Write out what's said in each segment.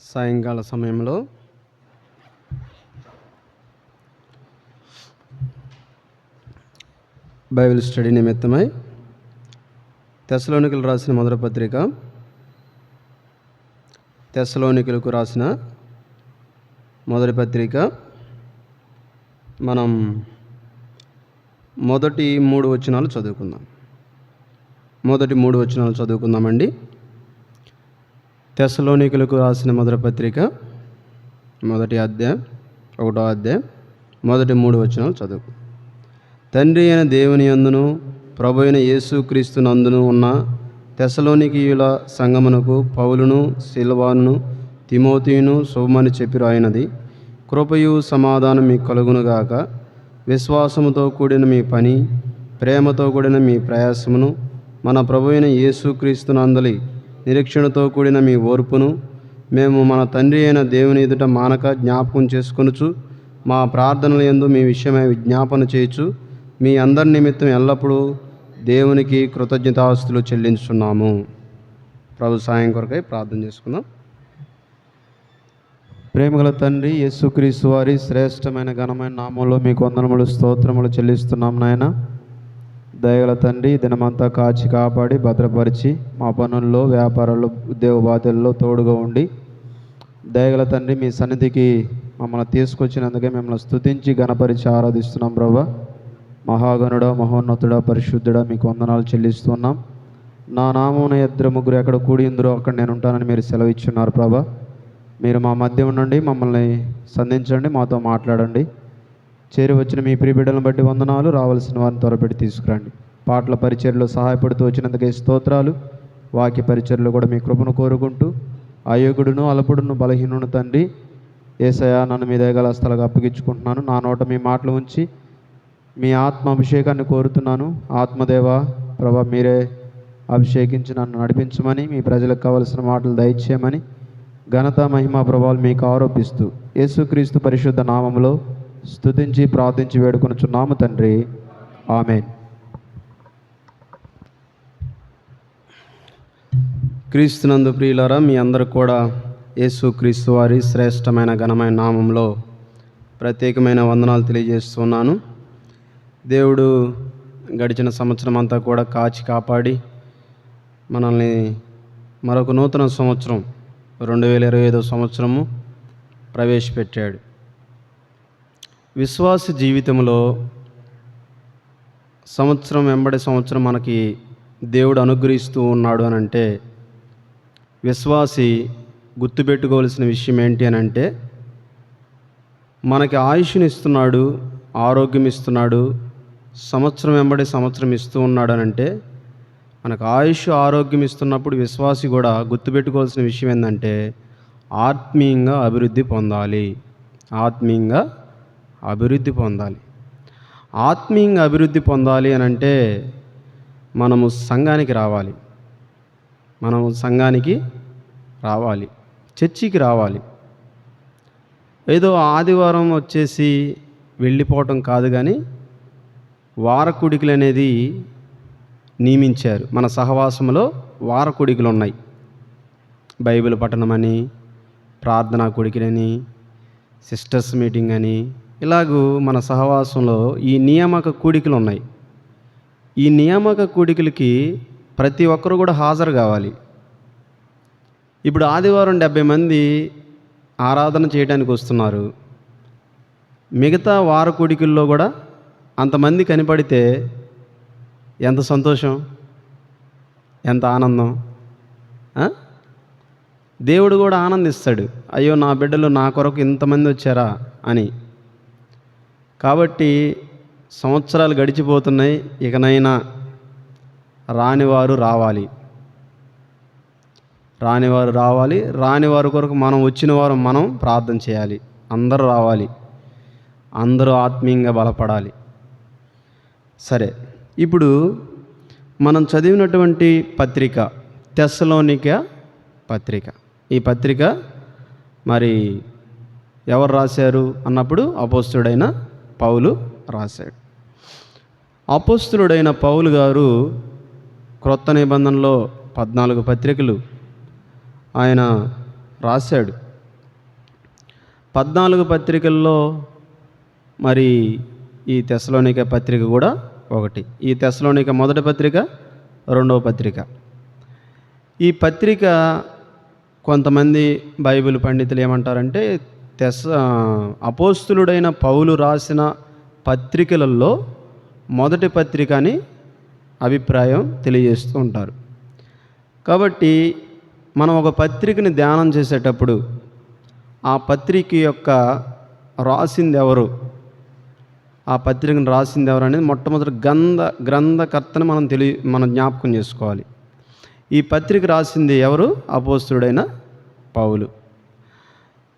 సాయంకాల సమయంలో Bible study నిమిత్తమై తెస్సలోనికలకు రాసిన మొదటి పత్రిక, తెస్సలోనికలకు రాసిన మొదటి పత్రిక మనం మొదటి 3 వచనాలు చదువుకుందాం. మొదటి 3 వచనాలు చదువుకుందామండి. తెస్సలోనికలకు రాసిన మొదటి పత్రిక మొదటి అధ్యాయం 1వ అధ్యాయం మొదటి 3 వచనాలు చదువు. తండ్రి అయిన దేవుని యందును ప్రభు అయిన యేసుక్రీస్తు నందును ఉన్న తెస్సలోనికీయుల సంగమునకు పౌలును సిల్వానును తిమోతియును శుభమని చెప్పి రాయినది. కృపయు సమాధానం మీకు కలుగునుగాక. విశ్వాసముతో కూడిన మీ పని, ప్రేమతో కూడిన మీ ప్రయాసమును, మన ప్రభు అయిన యేసుక్రీస్తు నందలి నిరీక్షణతో కూడిన మీ ఓర్పును మేము మన తండ్రి అయిన దేవుని ఎదుట మానక జ్ఞాపకం చేసుకొనుచు మా ప్రార్థనల యందు మీ విషయమై విజ్ఞాపన చేయుచు మీ అందరి నిమిత్తం ఎల్లప్పుడూ దేవునికి కృతజ్ఞతాస్తులు చెల్లించున్నాము. ప్రభు సాయం కొరకై ప్రార్థన చేసుకుందాం. ప్రేమగల తండ్రి యేసుక్రీస్తు వారి శ్రేష్టమైన ఘనమైన నామంలో మీకు వందనములు స్తోత్రములు చెల్లిస్తున్నాం నాయన. దయగల తండ్రి, దినమంతా కాచి కాపాడి భద్రపరిచి మా పనుల్లో వ్యాపారాల్లో ఉద్యోగ బాధ్యతల్లో తోడుగా ఉండి దయగల తండ్రి మీ సన్నిధికి మమ్మల్ని తీసుకొచ్చినందుకే మిమ్మల్ని స్తుతించి ఘనపరిచి ఆరాధిస్తున్నాం. ప్రభా మహాగణుడా, మహోన్నతుడా, పరిశుద్ధుడా మీకు వందనాలు చెల్లిస్తున్నాం. నా నామమున 2-3 ఎక్కడ కూడి ఉందరో అక్కడ నేను ఉంటానని మీరు సెలవిచ్చున్నారు. ప్రభా మీరు మా మధ్య ఉండండి, మమ్మల్ని సంధించండి, మాతో మాట్లాడండి. చేరి వచ్చిన మీ ప్రియబిడ్డలను బట్టి వందనాలు. రావాల్సిన వారిని త్వరపెట్టి తీసుకురండి. పాటల పరిచర్లో సహాయపడుతూ వచ్చినందుకే స్తోత్రాలు. వాక్య పరిచర్లో కూడా మీ కృపను కోరుకుంటూ అయోగుడును అల్పుడును బలహీనును తండ్రి యేసయ్యా నన్ను మీ దయగల స్థలాగా అప్పగించుకుంటున్నాను. నా నోట మీ మాటలు ఉంచి మీ ఆత్మ అభిషేకాన్ని కోరుతున్నాను. ఆత్మదేవ ప్రభా మీరే అభిషేకించి నన్ను నడిపించమని, మీ ప్రజలకు కావలసిన మాటలు దయచేయమని ఘనత మహిమ ప్రభావాలు మీకు ఆరోపిస్తూ యేసుక్రీస్తు పరిశుద్ధ నామములో స్తుతించి ప్రార్థించి వేడుకొనుచున్నాము తండ్రి, ఆమేన్. క్రీస్తునందు ప్రియులారా, మీ అందరూ కూడా యేసుక్రీస్తు వారి శ్రేష్టమైన ఘనమైన నామంలో ప్రత్యేకమైన వందనాలు తెలియజేస్తున్నాను. దేవుడు గడిచిన సంవత్సరం అంతా కూడా కాచి కాపాడి మనల్ని మరొక నూతన సంవత్సరం 2025 సంవత్సరము ప్రవేశపెట్టాడు. విశ్వాస జీవితంలో సంవత్సరం వెంబడి సంవత్సరం మనకి దేవుడు అనుగ్రహిస్తూ ఉన్నాడు అని అంటే విశ్వాసి గుర్తుపెట్టుకోవాల్సిన విషయం ఏంటి అని అంటే మనకి ఆయుష్ని ఇస్తున్నాడు, ఆరోగ్యం ఇస్తున్నాడు, సంవత్సరం వెంబడి సంవత్సరం ఇస్తూ ఉన్నాడు అని అంటే మనకు ఆయుష్ ఆరోగ్యం ఇస్తున్నప్పుడు విశ్వాసి కూడా గుర్తుపెట్టుకోవాల్సిన విషయం ఏంటంటే ఆత్మీయంగా అభివృద్ధి పొందాలి. ఆత్మీయంగా అభివృద్ధి పొందాలి. ఆత్మీయంగా అభివృద్ధి పొందాలి అని అంటే మనము సంఘానికి రావాలి. మనము సంఘానికి రావాలి, చర్చికి రావాలి. ఏదో ఆదివారం వచ్చేసి వెళ్ళిపోవటం కాదు, కానీ వారకుడికలు అనేది నియమించారు. మన సహవాసంలో వారకుడికలు ఉన్నాయి. బైబిల్ పఠనమని, ప్రార్థనా కుడికలని, సిస్టర్స్ మీటింగ్ అని, ఇలాగూ మన సహవాసంలో ఈ నియామక కూడికలు ఉన్నాయి. ఈ నియామక కూడికలకి ప్రతి ఒక్కరు కూడా హాజరు కావాలి. ఇప్పుడు ఆదివారం 70 మంది ఆరాధన చేయడానికి వస్తున్నారు. మిగతా వార కూడికల్లో కూడా అంతమంది కనపడితే ఎంత సంతోషం, ఎంత ఆనందం. దేవుడు కూడా ఆనందిస్తాడు, అయ్యో నా బిడ్డలు నా కొరకు ఇంతమంది వచ్చారా అని. కాబట్టి సంవత్సరాలు గడిచిపోతున్నాయి, ఇకనైనా రానివారు రావాలి. రానివారు రావాలి. రానివారి కొరకు మనం వచ్చిన వారు మనం ప్రార్థన చేయాలి. అందరూ రావాలి, అందరూ ఆత్మీయంగా బలపడాలి. సరే, ఇప్పుడు మనం చదివినటువంటి పత్రిక తెస్సలోనిక పత్రిక. ఈ పత్రిక మరి ఎవరు రాశారు అన్నప్పుడు అపోస్తలుడైన పౌలు రాశాడు. అపోస్తలుడైన పౌలు గారు క్రొత్త నిబంధనలో 14 పత్రికలు ఆయన రాశాడు. 14 పత్రికల్లో మరి ఈ తెస్సలోనిక పత్రిక కూడా ఒకటి. ఈ తెస్సలోనిక మొదటి పత్రిక, రెండవ పత్రిక. ఈ పత్రిక కొంతమంది బైబిల్ పండితులు ఏమంటారంటే అపోస్తులుడైన పౌలు రాసిన పత్రికలలో మొదటి పత్రిక అని అభిప్రాయం తెలియజేస్తూ ఉంటారు. కాబట్టి మనం ఒక పత్రికని ధ్యానం చేసేటప్పుడు ఆ పత్రిక యొక్క రాసింది ఎవరు, ఆ పత్రికను రాసింది ఎవరు అనేది మొట్టమొదటి గ్రంథకర్తను మనం జ్ఞాపకం చేసుకోవాలి. ఈ పత్రిక రాసింది ఎవరు? అపోస్తులుడైన పౌలు.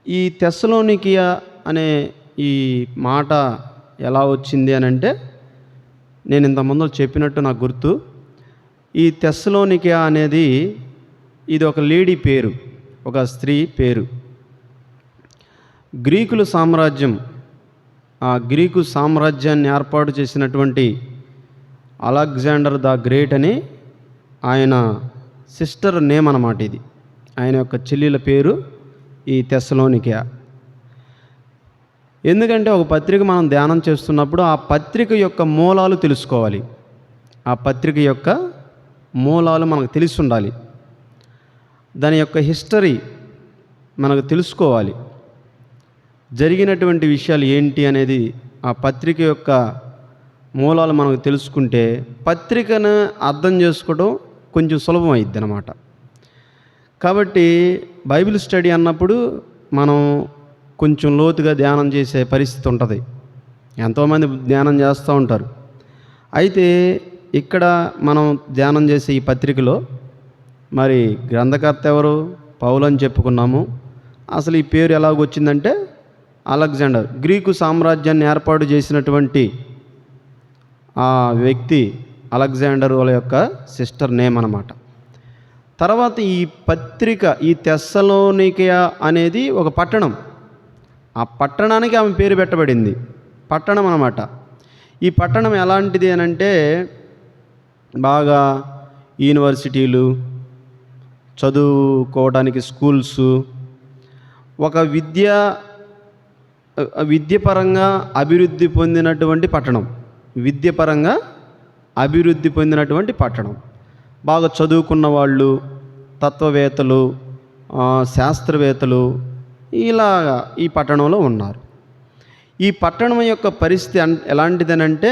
ఈ తెస్సలోనికియా అనే ఈ మాట ఎలా వచ్చింది అని అంటే, నేను ఇంతకుముందు చెప్పినట్టు నాకు గుర్తు. ఈ తెస్సలోనికియా అనేది ఇది ఒక లేడీ పేరు, ఒక స్త్రీ పేరు. గ్రీకుల సామ్రాజ్యం, ఆ గ్రీకు సామ్రాజ్యాన్ని ఏర్పాటు చేసినటువంటి అలెగ్జాండర్ ద గ్రేట్ అని ఆయన సిస్టర్ నేమ్ అన్నమాట. ఇది ఆయన యొక్క చెల్లెల పేరు ఈ తెస్సలోనికియా. ఎందుకంటే ఒక పత్రిక మనం ధ్యానం చేస్తున్నప్పుడు ఆ పత్రిక యొక్క మూలాలు తెలుసుకోవాలి. ఆ పత్రిక యొక్క మూలాలు మనకు తెలిసి ఉండాలి. దాని యొక్క హిస్టరీ మనకు తెలుసుకోవాలి. జరిగినటువంటి విషయాలు ఏంటి అనేది ఆ పత్రిక యొక్క మూలాలు మనకు తెలుసుకుంటే పత్రికను అర్థం చేసుకోవడం కొంచెం సులభం అయింది అన్నమాట. కాబట్టి బైబిల్ స్టడీ అన్నప్పుడు మనం కొంచెం లోతుగా ధ్యానం చేసే పరిస్థితి ఉంటుంది. ఎంతోమంది ధ్యానం చేస్తూ ఉంటారు. అయితే ఇక్కడ మనం ధ్యానం చేసే ఈ పత్రికలో మరి గ్రంథకర్త ఎవరు? పౌలు అని చెప్పుకున్నాము. అసలు ఈ పేరు ఎలాగొచ్చిందంటే అలెగ్జాండర్, గ్రీకు సామ్రాజ్యాన్ని ఏర్పాటు చేసినటువంటి ఆ వ్యక్తి అలెగ్జాండర్ వాళ్ళ యొక్క సిస్టర్ నేమ్ అన్నమాట. తర్వాత ఈ పత్రిక, ఈ తెస్సలోనికియా అనేది ఒక పట్టణం. ఆ పట్టణానికి ఆమె పేరు పెట్టబడింది, పట్టణం అన్నమాట. ఈ పట్టణం ఎలాంటిది అని అంటే బాగా యూనివర్సిటీలు, చదువుకోవడానికి స్కూల్స్, ఒక విద్యపరంగా అభివృద్ధి పొందినటువంటి పట్టణం. విద్యపరంగా అభివృద్ధి పొందినటువంటి పట్టణం. బాగా చదువుకున్న వాళ్ళు, తత్వవేత్తలు, శాస్త్రవేత్తలు ఇలాగా ఈ పట్టణంలో ఉన్నారు. ఈ పట్టణం యొక్క పరిస్థితి ఎలాంటిదనంటే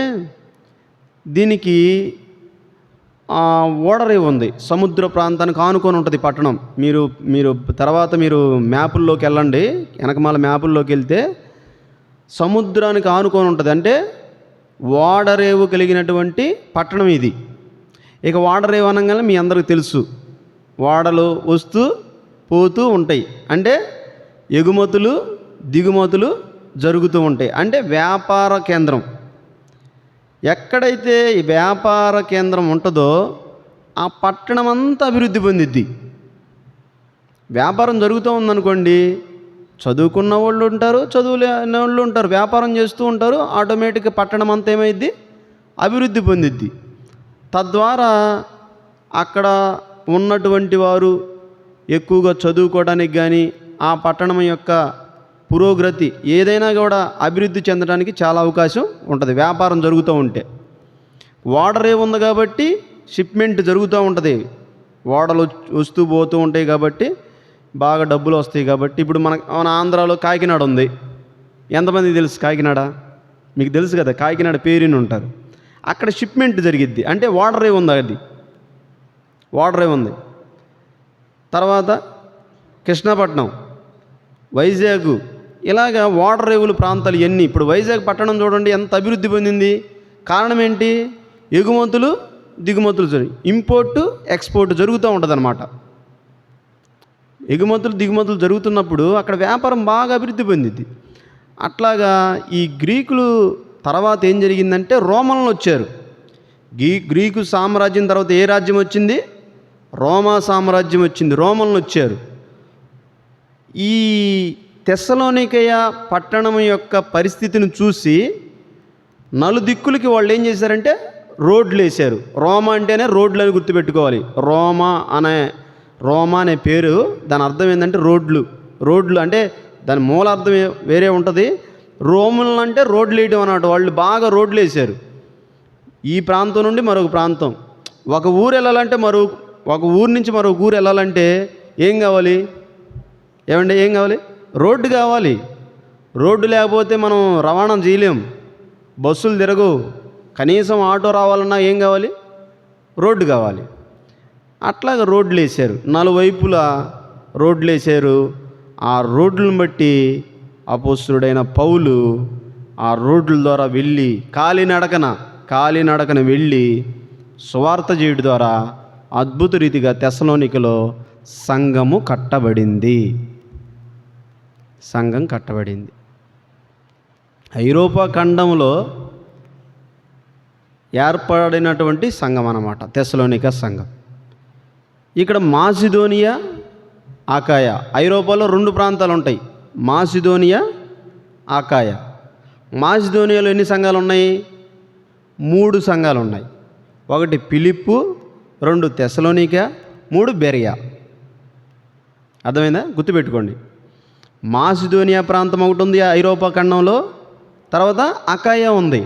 దీనికి ఓడరేవు ఉంది. సముద్ర ప్రాంతానికి ఆనుకొని ఉంటుంది పట్టణం. మీరు తర్వాత మ్యాపుల్లోకి వెళ్ళండి, వెనకమాల మ్యాపుల్లోకి వెళ్తే సముద్రానికి ఆనుకొని ఉంటుంది. అంటే ఓడరేవు కలిగినటువంటి పట్టణం ఇది. ఇక ఓడరేవు అనగానే మీ అందరికీ తెలుసు, ఓడలు వస్తూ పోతూ ఉంటాయి. అంటే ఎగుమతులు దిగుమతులు జరుగుతూ ఉంటాయి. అంటే వ్యాపార కేంద్రం. ఎక్కడైతే ఈ వ్యాపార కేంద్రం ఉంటుందో ఆ పట్టణం అంతా అభివృద్ధి పొందిద్ది. వ్యాపారం జరుగుతూ ఉందనుకోండి, చదువుకున్న వాళ్ళు ఉంటారు, చదువులేని వాళ్ళు ఉంటారు, వ్యాపారం చేస్తూ ఉంటారు. ఆటోమేటిక్గా పట్టణం అంతా ఏమైద్ది? అభివృద్ధి పొందిద్ది. తద్వారా అక్కడ ఉన్నటువంటి వారు ఎక్కువగా చదువుకోవడానికి కానీ, ఆ పట్టణం యొక్క పురోగతి ఏదైనా కూడా అభివృద్ధి చెందడానికి చాలా అవకాశం ఉంటుంది వ్యాపారం జరుగుతూ ఉంటే. ఓడరే ఉంది కాబట్టి షిప్మెంట్ జరుగుతూ ఉంటుంది. ఓడలు వస్తూ పోతూ ఉంటాయి కాబట్టి బాగా డబ్బులు వస్తాయి. కాబట్టి ఇప్పుడు మన ఆంధ్రాలో కాకినాడ ఉంది. ఎంతమందికి తెలుసు కాకినాడ? మీకు తెలుసు కదా, కాకినాడ పేరుని ఉంటారు. అక్కడ షిప్మెంట్ జరిగిద్ది. అంటే ఓడరే ఉంది, అది ఓడరే ఉంది. తర్వాత కృష్ణపట్నం, వైజాగ్, ఇలాగా ఓడరేవులు ప్రాంతాలు ఎన్ని. ఇప్పుడు వైజాగ్ పట్టణం చూడండి ఎంత అభివృద్ధి పొందింది. కారణం ఏంటి? ఎగుమతులు దిగుమతులు, ఇంపోర్టు ఎక్స్పోర్ట్ జరుగుతూ ఉంటుంది అన్నమాట. ఎగుమతులు దిగుమతులు జరుగుతున్నప్పుడు అక్కడ వ్యాపారం బాగా అభివృద్ధి పొందింది. అట్లాగా ఈ గ్రీకులు తర్వాత ఏం జరిగిందంటే రోమన్లు వచ్చారు. గ్రీకు సామ్రాజ్యం తర్వాత ఏ రాజ్యం వచ్చింది? రోమా సామ్రాజ్యం వచ్చింది. రోమన్లు వచ్చారు. ఈ తెస్సలోనికయ పట్టణం యొక్క పరిస్థితిని చూసి నలుదిక్కులకి వాళ్ళు ఏం చేశారంటే రోడ్లు వేశారు. రోమా అంటేనే రోడ్లు అని గుర్తుపెట్టుకోవాలి. రోమా అనే పేరు దాని అర్థం ఏంటంటే రోడ్లు అంటే దాని మూలార్థం వేరే ఉంటుంది. రోములు అంటే రోడ్లు వేయడం అన్నమాట. వాళ్ళు బాగా రోడ్లు వేశారు. ఈ ప్రాంతం నుండి మరొక ప్రాంతం, ఒక ఊరు వెళ్ళాలంటే ఒక ఊరు నుంచి మరొక ఊరు వెళ్ళాలంటే ఏం కావాలి? ఏం కావాలి? రోడ్డు కావాలి. రోడ్డు లేకపోతే మనం రవాణా చేయలేం, బస్సులు తిరగవు. కనీసం ఆటో రావాలన్నా ఏం కావాలి? రోడ్డు కావాలి. అట్లాగా రోడ్లు వేశారు, నలువైపులా రోడ్లు వేశారు. ఆ రోడ్లను బట్టి అపోస్తలుడైన పౌలు ఆ రోడ్ల ద్వారా వెళ్ళి కాలినడకన వెళ్ళి సువార్త చేయడం ద్వారా అద్భుత రీతిగా తెస్సలోనికలో సంఘం కట్టబడింది. ఐరోపా ఖండంలో ఏర్పడినటువంటి సంఘం అన్నమాట తెస్సలోనిక సంఘం. ఇక్కడ మాసిదోనియా, ఆకాయ. ఐరోపాలో 2 ప్రాంతాలు ఉంటాయి, మాసిదోనియా, ఆకాయ. మాసిదోనియాలో ఎన్ని సంఘాలు ఉన్నాయి? 3 సంఘాలు ఉన్నాయి. 1 ఫిలిప్పు, 2 తెస్సలోనిక, 3 బెరియా. అర్థమైందా? గుర్తుపెట్టుకోండి. మాసిదోనియా ప్రాంతం ఒకటి ఉంది ఐరోపా ఖండంలో, తర్వాత అకాయ ఉంది.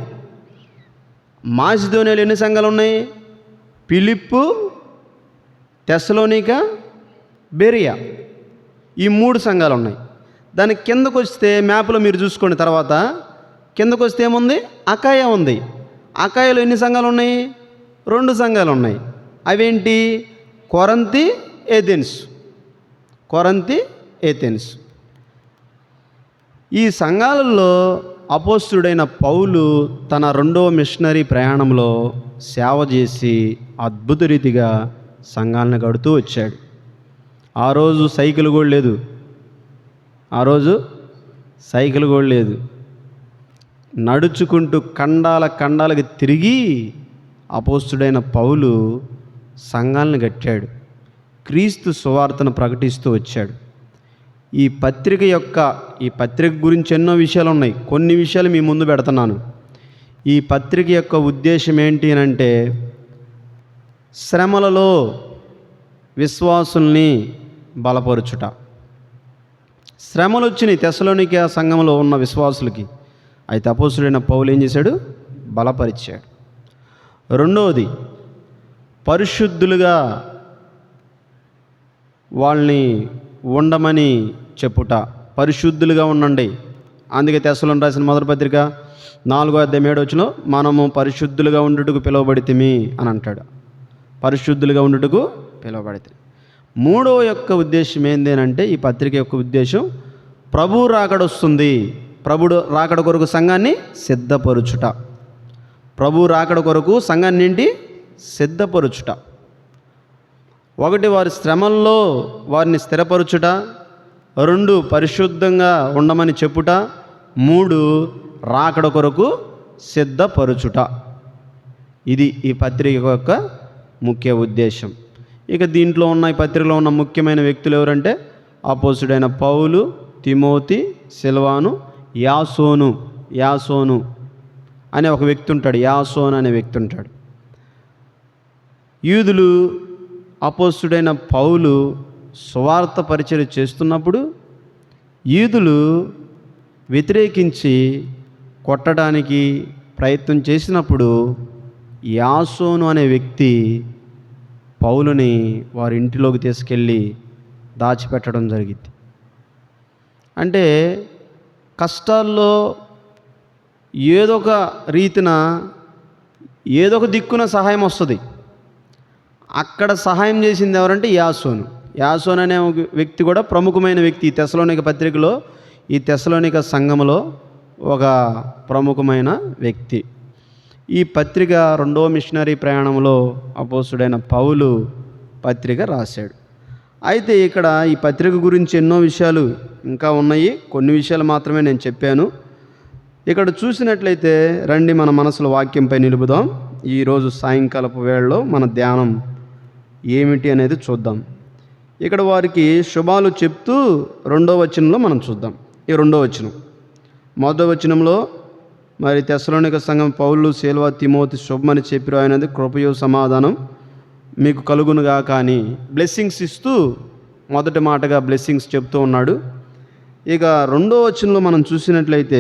మాసిదోనియాలో ఎన్ని సంఘాలు ఉన్నాయి? ఫిలిప్పు, తెస్సలోనిక, బెరియా. ఈ 3 సంఘాలు ఉన్నాయి. దాని కిందకు వస్తే మ్యాప్లో మీరు చూసుకోండి. తర్వాత కిందకు వస్తే ఏముంది? అకాయ ఉంది. అకాయలో ఎన్ని సంఘాలు ఉన్నాయి? 2 సంఘాలు ఉన్నాయి. అవేంటి? కొరంతి, ఏథెన్స్. ఈ సంఘాలలో అపోస్తలుడైన పౌలు తన 2వ మిషనరీ ప్రయాణంలో సేవ చేసి అద్భుత రీతిగా సంఘాలను కడుతూ వచ్చాడు. ఆ రోజు సైకిల్ కూడా లేదు. నడుచుకుంటూ ఖండాలకి తిరిగి అపోస్తలుడైన పౌలు సంఘాలను కట్టాడు. క్రీస్తు సువార్తను ప్రకటిస్తూ వచ్చాడు. ఈ పత్రిక గురించి ఎన్నో విషయాలు ఉన్నాయి. కొన్ని విషయాలు మీ ముందు పెడుతున్నాను. ఈ పత్రిక యొక్క ఉద్దేశం ఏంటి అంటే, శ్రమలలో విశ్వాసుల్ని బలపరుచుట. శ్రమలు వచ్చినాయి తెస్సలోనిక సంఘంలో ఉన్న విశ్వాసులకి. అయితే అపోస్తలుడైన పౌలు ఏం చేశాడు? బలపరిచాడు. 2వది, పరిశుద్ధులుగా వాళ్ళని ఉండమని చెప్పుట. పరిశుద్ధులుగా ఉండండి. అందుకే తెస్సలోనికి రాసిన మొదటి పత్రిక 4:7 మనము పరిశుద్ధులుగా ఉండుటకు పిలువబడితిమి అని అంటాడు. పరిశుద్ధులుగా ఉండుటకు పిలువబడితే. 3వ యొక్క ఉద్దేశం ఏంటి అంటే, ఈ పత్రిక యొక్క ఉద్దేశం ప్రభు రాకడ వస్తుంది. ప్రభుడు రాకడ కొరకు సంఘాన్ని సిద్ధపరుచుట. ప్రభు రాకడ కొరకు సంఘాన్ని ఏంటి? సిద్ధపరుచుట. 1 వారి శ్రమల్లో వారిని స్థిరపరుచుట, 2 పరిశుద్ధంగా ఉండమని చెప్పుట, 3 రాకడ కొరకు సిద్ధపరుచుట. ఇది ఈ పత్రిక యొక్క ముఖ్య ఉద్దేశం. ఇక దీంట్లో ఉన్న ఈ పత్రికలో ఉన్న ముఖ్యమైన వ్యక్తులు ఎవరంటే, అపోస్తలుడైన పౌలు, తిమోతి, సిల్వాను, యాసోను అనే ఒక వ్యక్తి ఉంటాడు. యాసోను అనే వ్యక్తి ఉంటాడు. యూదులు అపోస్తలుడైన పౌలు సువార్త పరిచర్య చేస్తున్నప్పుడు యూదులు వ్యతిరేకించి కొట్టడానికి ప్రయత్నం చేసినప్పుడు యాసోను అనే వ్యక్తి పౌలుని వారి ఇంటిలోకి తీసుకెళ్ళి దాచిపెట్టడం జరిగింది. అంటే కష్టాల్లో ఏదో ఒక రీతిన ఏదో ఒక దిక్కున సహాయం వస్తుంది. అక్కడ సహాయం చేసింది ఎవరంటే యాసోను అనే వ్యక్తి కూడా ప్రముఖమైన వ్యక్తి. ఈ తెస్సలోనిక పత్రికలో, ఈ తెస్సలోనిక సంఘములో ఒక ప్రముఖమైన వ్యక్తి. ఈ పత్రిక 2వ మిషనరీ ప్రయాణంలో అపోస్తలుడైన పౌలు పత్రిక రాశాడు. అయితే ఇక్కడ ఈ పత్రిక గురించి ఎన్నో విషయాలు ఇంకా ఉన్నాయి. కొన్ని విషయాలు మాత్రమే నేను చెప్పాను. ఇక్కడ చూసినట్లయితే రండి మన మనసులో వాక్యంపై నిలుపుదాం. ఈరోజు సాయంకాలపు వేళలో మన ధ్యానం ఏమిటి అనేది చూద్దాం. ఇక్కడ వారికి శుభాలు చెప్తూ 2వ వచనంలో మనం చూద్దాం. ఈ 2వ వచనం. 1వ వచనంలో మరి తెస్సలోనిక సంఘం పౌలు, సిల్వా, తిమోతి శుభమని చెప్పిరు అయినది కృపయు సమాధానం మీకు కలుగునుగా. కానీ బ్లెస్సింగ్స్ ఇస్తూ మొదటి మాటగా బ్లెస్సింగ్స్ చెప్తూ ఉన్నాడు. ఇక 2వ వచనంలో మనం చూసినట్లయితే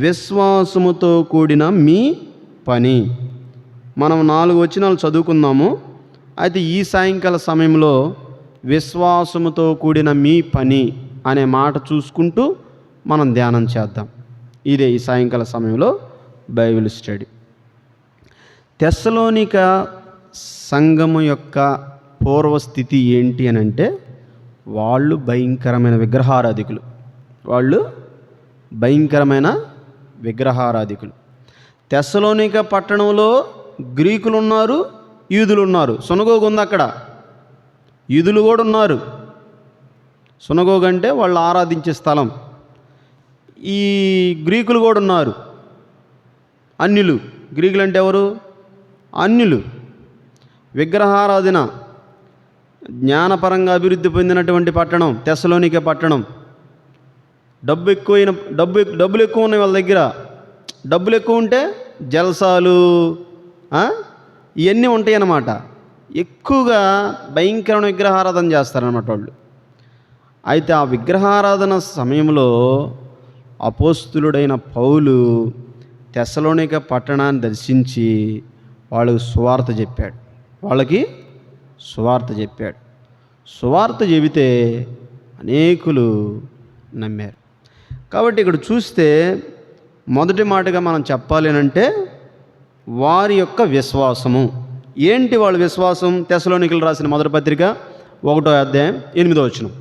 విశ్వాసముతో కూడిన మీ పని. మనం 4 వచనాలు చదువుకుందాము. అయితే ఈ సాయంకాల సమయంలో విశ్వాసముతో కూడిన మీ పని అనే మాట చూసుకుంటూ మనం ధ్యానం చేద్దాం. ఇదే ఈ సాయంకాల సమయంలో బైబిల్ స్టడీ. తెస్సలోనిక సంఘము యొక్క పూర్వస్థితి ఏంటి అని అంటే, వాళ్ళు భయంకరమైన విగ్రహారాధికులు. తెస్సలోనిక పట్టణంలో గ్రీకులు ఉన్నారు, యూదులు ఉన్నారు. సునగోగు ఉంది అక్కడ, యూదులు కూడా ఉన్నారు. సునగోగు అంటే వాళ్ళు ఆరాధించే స్థలం. ఈ గ్రీకులు కూడా ఉన్నారు, అన్యులు. గ్రీకులు అంటే ఎవరు? అన్యులు. విగ్రహారాధన జ్ఞానపరంగా అభివృద్ధి పొందినటువంటి పట్టణం తెస్సలోనిక పట్టణం. డబ్బులు ఎక్కువ ఉన్నాయి వాళ్ళ దగ్గర. డబ్బులు ఎక్కువ ఉంటే జల్సాలు ఇవన్నీ ఉంటాయి అన్నమాట. ఎక్కువగా భయంకరమైన విగ్రహారాధన చేస్తారన్నమాట వాళ్ళు. అయితే ఆ విగ్రహారాధన సమయంలో అపోస్తులుడైన పౌలు తెస్సలోనిక పట్టణాన్ని దర్శించి వాళ్ళకి సువార్త చెప్పాడు. సువార్త చెబితే అనేకులు నమ్మారు. కాబట్టి ఇక్కడ చూస్తే మొదటి మాటగా మనం చెప్పాలి అంటే వారి యొక్క విశ్వాసము ఏంటి? వాళ్ళ విశ్వాసం తెస్సలోనికలు రాసిన మొదటి పత్రిక 1వ అధ్యాయం 8వ వచనం.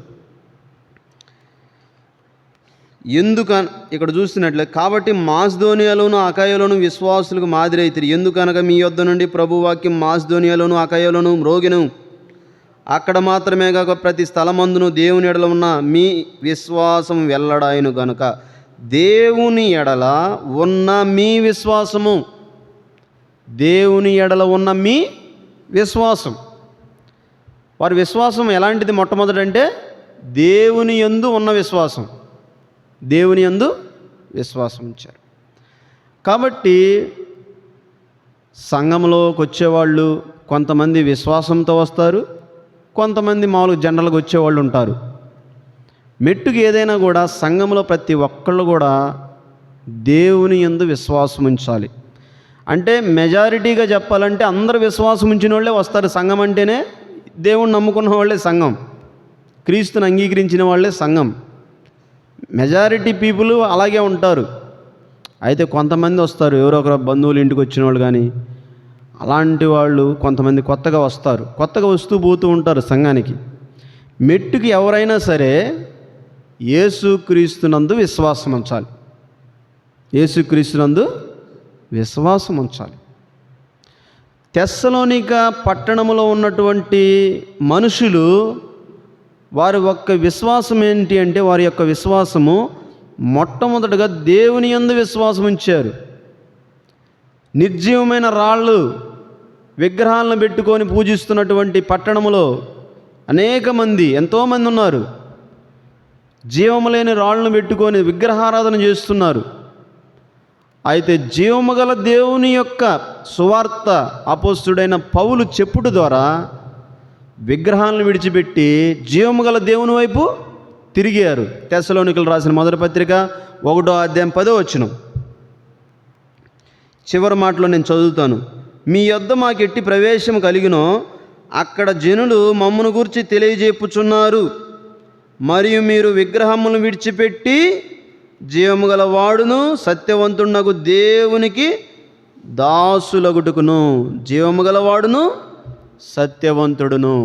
ఇక్కడ చూస్తున్నట్లే, కాబట్టి మాసిదోనియాలోను అకాయలోను విశ్వాసులకు మాదిరి అవుతారు. ఎందుకనగా మీ యొద్ద నుండి ప్రభువాక్యం మాసిదోనియాలోను అకాయలోను మ్రోగెను. అక్కడ మాత్రమే కాక ప్రతి స్థలమందును దేవుని ఎడల ఉన్న మీ విశ్వాసం వెల్లడాయను గనుక. దేవుని ఎడల ఉన్న మీ విశ్వాసము, దేవుని ఎడల ఉన్న మీ విశ్వాసం. వారి విశ్వాసం ఎలాంటిది? మొట్టమొదటంటే దేవుని యందు ఉన్న విశ్వాసం. దేవుని యందు విశ్వాసం ఉంచారు. కాబట్టి సంఘంలోకి వచ్చేవాళ్ళు కొంతమంది విశ్వాసంతో వస్తారు, కొంతమంది మామూలుగా జనరల్గా వచ్చేవాళ్ళు ఉంటారు. మెట్టుకు ఏదైనా కూడా సంఘంలో ప్రతి ఒక్కళ్ళు కూడా దేవుని యందు విశ్వాసం ఉంచాలి. అంటే మెజారిటీగా చెప్పాలంటే అందరూ విశ్వాసం ఉంచిన వాళ్ళే వస్తారు. సంఘం అంటేనే దేవుణ్ణి నమ్ముకున్న వాళ్ళే సంఘం, క్రీస్తుని అంగీకరించిన వాళ్ళే సంఘం. మెజారిటీ పీపుల్ అలాగే ఉంటారు. అయితే కొంతమంది వస్తారు, ఎవరో ఒకరు బంధువులు ఇంటికి వచ్చిన వాళ్ళు కానీ అలాంటి వాళ్ళు కొంతమంది కొత్తగా వస్తారు, కొత్తగా వస్తూ పోతూ ఉంటారు సంఘానికి. మెట్టుకి ఎవరైనా సరే యేసుక్రీస్తునందు విశ్వాసం ఉంచాలి. యేసుక్రీస్తునందు విశ్వాసం ఉంచాలి. తెస్సలోనిక పట్టణంలో ఉన్నటువంటి మనుషులు వారి యొక్క విశ్వాసం ఏంటి అంటే, వారి యొక్క విశ్వాసము మొట్టమొదటగా దేవుని యందు విశ్వాసం ఉంచారు. నిర్జీవమైన రాళ్ళు విగ్రహాలను పెట్టుకొని పూజిస్తున్నటువంటి పట్టణంలో అనేక మంది, ఎంతోమంది ఉన్నారు. జీవము లేని రాళ్ళను పెట్టుకొని విగ్రహారాధన చేస్తున్నారు. అయితే జీవము గల దేవుని యొక్క సువార్త అపోస్తుడైన పౌలు చెప్పుడు ద్వారా విగ్రహాలను విడిచిపెట్టి జీవము గల దేవుని వైపు తిరిగారు. తెస్సలోనికలు రాసిన మొదటి పత్రిక 1వ అధ్యాయం 10వ వచనం చివరి మాటలో నేను చదువుతాను. మీ యొద్ద మాకు ఎట్టి ప్రవేశం కలిగినో అక్కడ జనులు మమ్మను గూర్చి తెలియజేపుచున్నారు. మరియు మీరు విగ్రహములను విడిచిపెట్టి జీవము గల వాడును సత్యవంతునగు దేవునికి దాసులగుటకును. జీవము గల వాడును సత్యవంతుడును.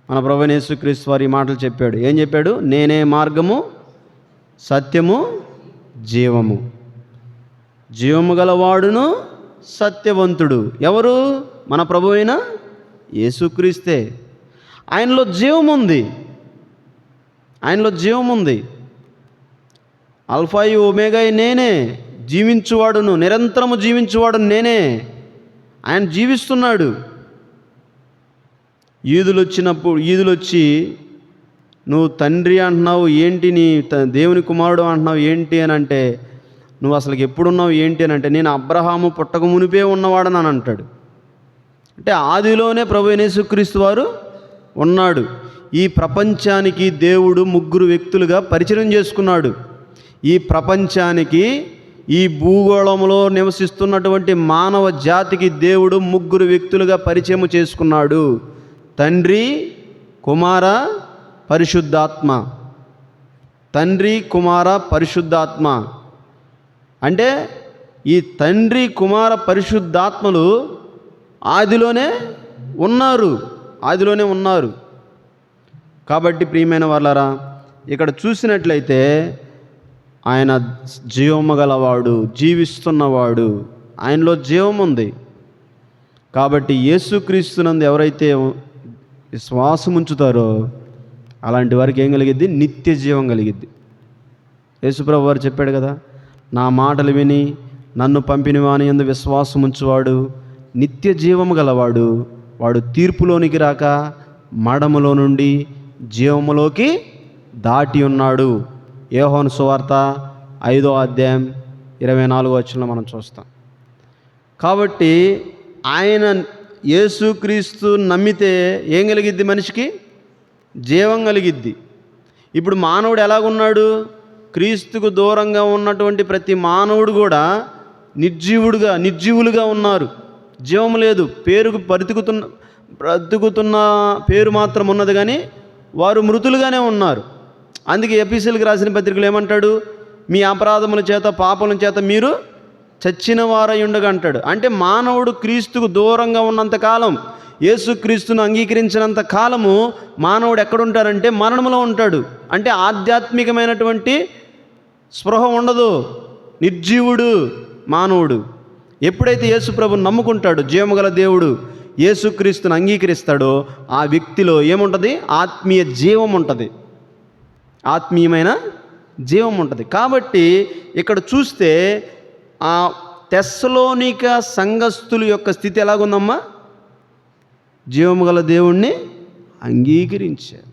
మన ప్రభువైన యేసుక్రీస్తు వారి మాటలు చెప్పాడు. ఏం చెప్పాడు? నేనే మార్గము, సత్యము, జీవము. జీవము గలవాడును సత్యవంతుడు ఎవరు? మన ప్రభువైన యేసుక్రీస్తే. ఆయనలో జీవం ఉంది. అల్ఫాయి ఒమేగా నేనే, జీవించువాడును, నిరంతరము జీవించువాడును నేనే. ఆయన జీవిస్తున్నాడు. యూదులు వచ్చి నువ్వు తండ్రి అంటున్నావు ఏంటి, నీ దేవుని కుమారుడు అంటున్నావు ఏంటి అని అంటే, నువ్వు అసలు ఎప్పుడున్నావు ఏంటి అని అంటే, నేను అబ్రహాము పుట్టక మునిపే ఉన్నవాడని అని అంటాడు. అంటే ఆదిలోనే ప్రభువైన యేసుక్రీస్తు వారు ఉన్నాడు. ఈ ప్రపంచానికి దేవుడు ముగ్గురు వ్యక్తులుగా పరిచయం చేసుకున్నాడు. ఈ ప్రపంచానికి, ఈ భూగోళంలో నివసిస్తున్నటువంటి మానవ జాతికి దేవుడు ముగ్గురు వ్యక్తులుగా పరిచయం చేసుకున్నాడు. తండ్రి, కుమార, పరిశుద్ధాత్మ. తండ్రి, కుమార, పరిశుద్ధాత్మ అంటే ఈ తండ్రి, కుమార, పరిశుద్ధాత్మలు ఆదిలోనే ఉన్నారు. కాబట్టి ప్రియమైన వాళ్ళారా, ఇక్కడ చూసినట్లయితే ఆయన జీవము గలవాడు, జీవిస్తున్నవాడు, ఆయనలో జీవం ఉంది. కాబట్టి యేసుక్రీస్తునందు ఎవరైతే విశ్వాసం ఉంచుతారో అలాంటి వారికి ఏం కలిగిద్ది? నిత్య జీవం కలిగిద్ది. యేసుప్రభు వారు చెప్పాడు కదా, నా మాటలు విని నన్ను పంపిన వాని యందు విశ్వాసం ఉంచువాడు నిత్య జీవము గలవాడు, వాడు తీర్పులోనికి రాక మరణములో నుండి జీవములోకి దాటి ఉన్నాడు. యోహాను సువార్త 5వ అధ్యాయం 24వ వచనంలో మనం చూస్తాం. కాబట్టి ఆయన యేసుక్రీస్తు నమ్మితే ఏం కలిగిద్ది? మనిషికి జీవం కలిగిద్ది. ఇప్పుడు మానవుడు ఎలాగున్నాడు? క్రీస్తుకు దూరంగా ఉన్నటువంటి ప్రతి మానవుడు కూడా నిర్జీవులుగా ఉన్నారు. జీవం లేదు. బ్రతుకుతున్న పేరు మాత్రం ఉన్నది, కానీ వారు మృతులుగానే ఉన్నారు. అందుకే ఎఫెసీయులకు రాసిన పత్రికలు ఏమంటాడు? మీ అపరాధముల చేత, పాపముల చేత మీరు చచ్చిన వారై ఉండగా అంటాడు. అంటే మానవుడు క్రీస్తుకు దూరంగా ఉన్నంతకాలం, యేసుక్రీస్తును అంగీకరించినంత కాలము మానవుడు ఎక్కడుంటారంటే మరణంలో ఉంటాడు. అంటే ఆధ్యాత్మికమైనటువంటి స్పృహ ఉండదు, నిర్జీవుడు మానవుడు. ఎప్పుడైతే యేసుప్రభుని నమ్ముకుంటాడో, జీవముగల దేవుడు యేసుక్రీస్తును అంగీకరిస్తాడో ఆ వ్యక్తిలో ఏముంటుంది? ఆత్మీయ జీవం ఉంటుంది, ఆత్మీయమైన జీవం ఉంటుంది. కాబట్టి ఇక్కడ చూస్తే ఆ తెస్సలోనిక సంఘస్థుల యొక్క స్థితి ఎలాగుందమ్మా? జీవము గల దేవుణ్ణి అంగీకరించారు.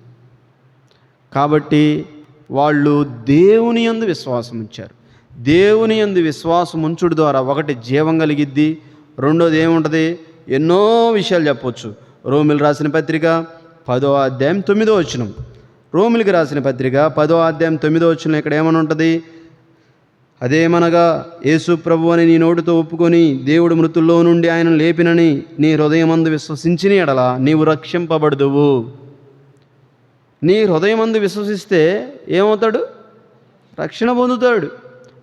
కాబట్టి వాళ్ళు దేవుని యందు విశ్వాసం ఉంచారు. దేవుని యందు విశ్వాసం ఉంచుడు ద్వారా ఒకటి జీవం కలిగిద్ది, రెండోది ఏముంటుంది? ఎన్నో విషయాలు చెప్పవచ్చు. రోమిలకు రాసిన పత్రిక 10వ అధ్యాయం 9వ వచనం. రోమిలకు రాసిన పత్రిక 10వ అధ్యాయం 9వ వచనం ఇక్కడ ఏమని ఉంటుంది? అదేమనగా, యేసు ప్రభు అని నీ నోటితో ఒప్పుకొని దేవుడు మృతుల్లో నుండి ఆయన లేపినని నీ హృదయమందు విశ్వసించిన ఎడల నీవు రక్షింపబడుదువు. నీ హృదయమందు విశ్వసిస్తే ఏమవుతాడు? రక్షణ పొందుతాడు.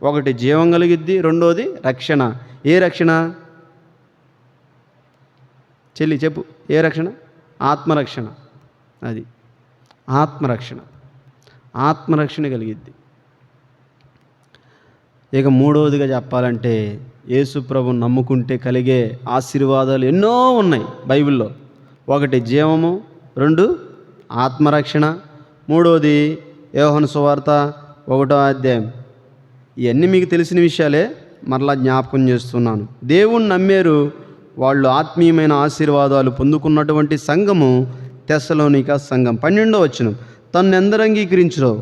ఒకటి జీవం కలిగిద్ది, రెండోది రక్షణ. ఏ రక్షణ? చెల్లి చెప్పు, ఏ రక్షణ? ఆత్మరక్షణ. అది ఆత్మరక్షణ కలిగిద్ది. ఇక మూడవదిగా చెప్పాలంటే యేసు ప్రభువుని నమ్ముకుంటే కలిగే ఆశీర్వాదాలు ఎన్నో ఉన్నాయి బైబిల్లో. ఒకటి జీవము, రెండు ఆత్మరక్షణ, మూడవది యోహాను సువార్త 1వ అధ్యాయం. ఇవన్నీ మీకు తెలిసిన విషయాలే, మరలా జ్ఞాపకం చేస్తున్నాను. దేవుణ్ణి నమ్మారు వాళ్ళు, ఆత్మీయమైన ఆశీర్వాదాలు పొందుకున్నటువంటి సంఘము తెస్సలోనిక సంఘం. 12వ వచనం, తన్ను ఎందరు అంగీకరించురో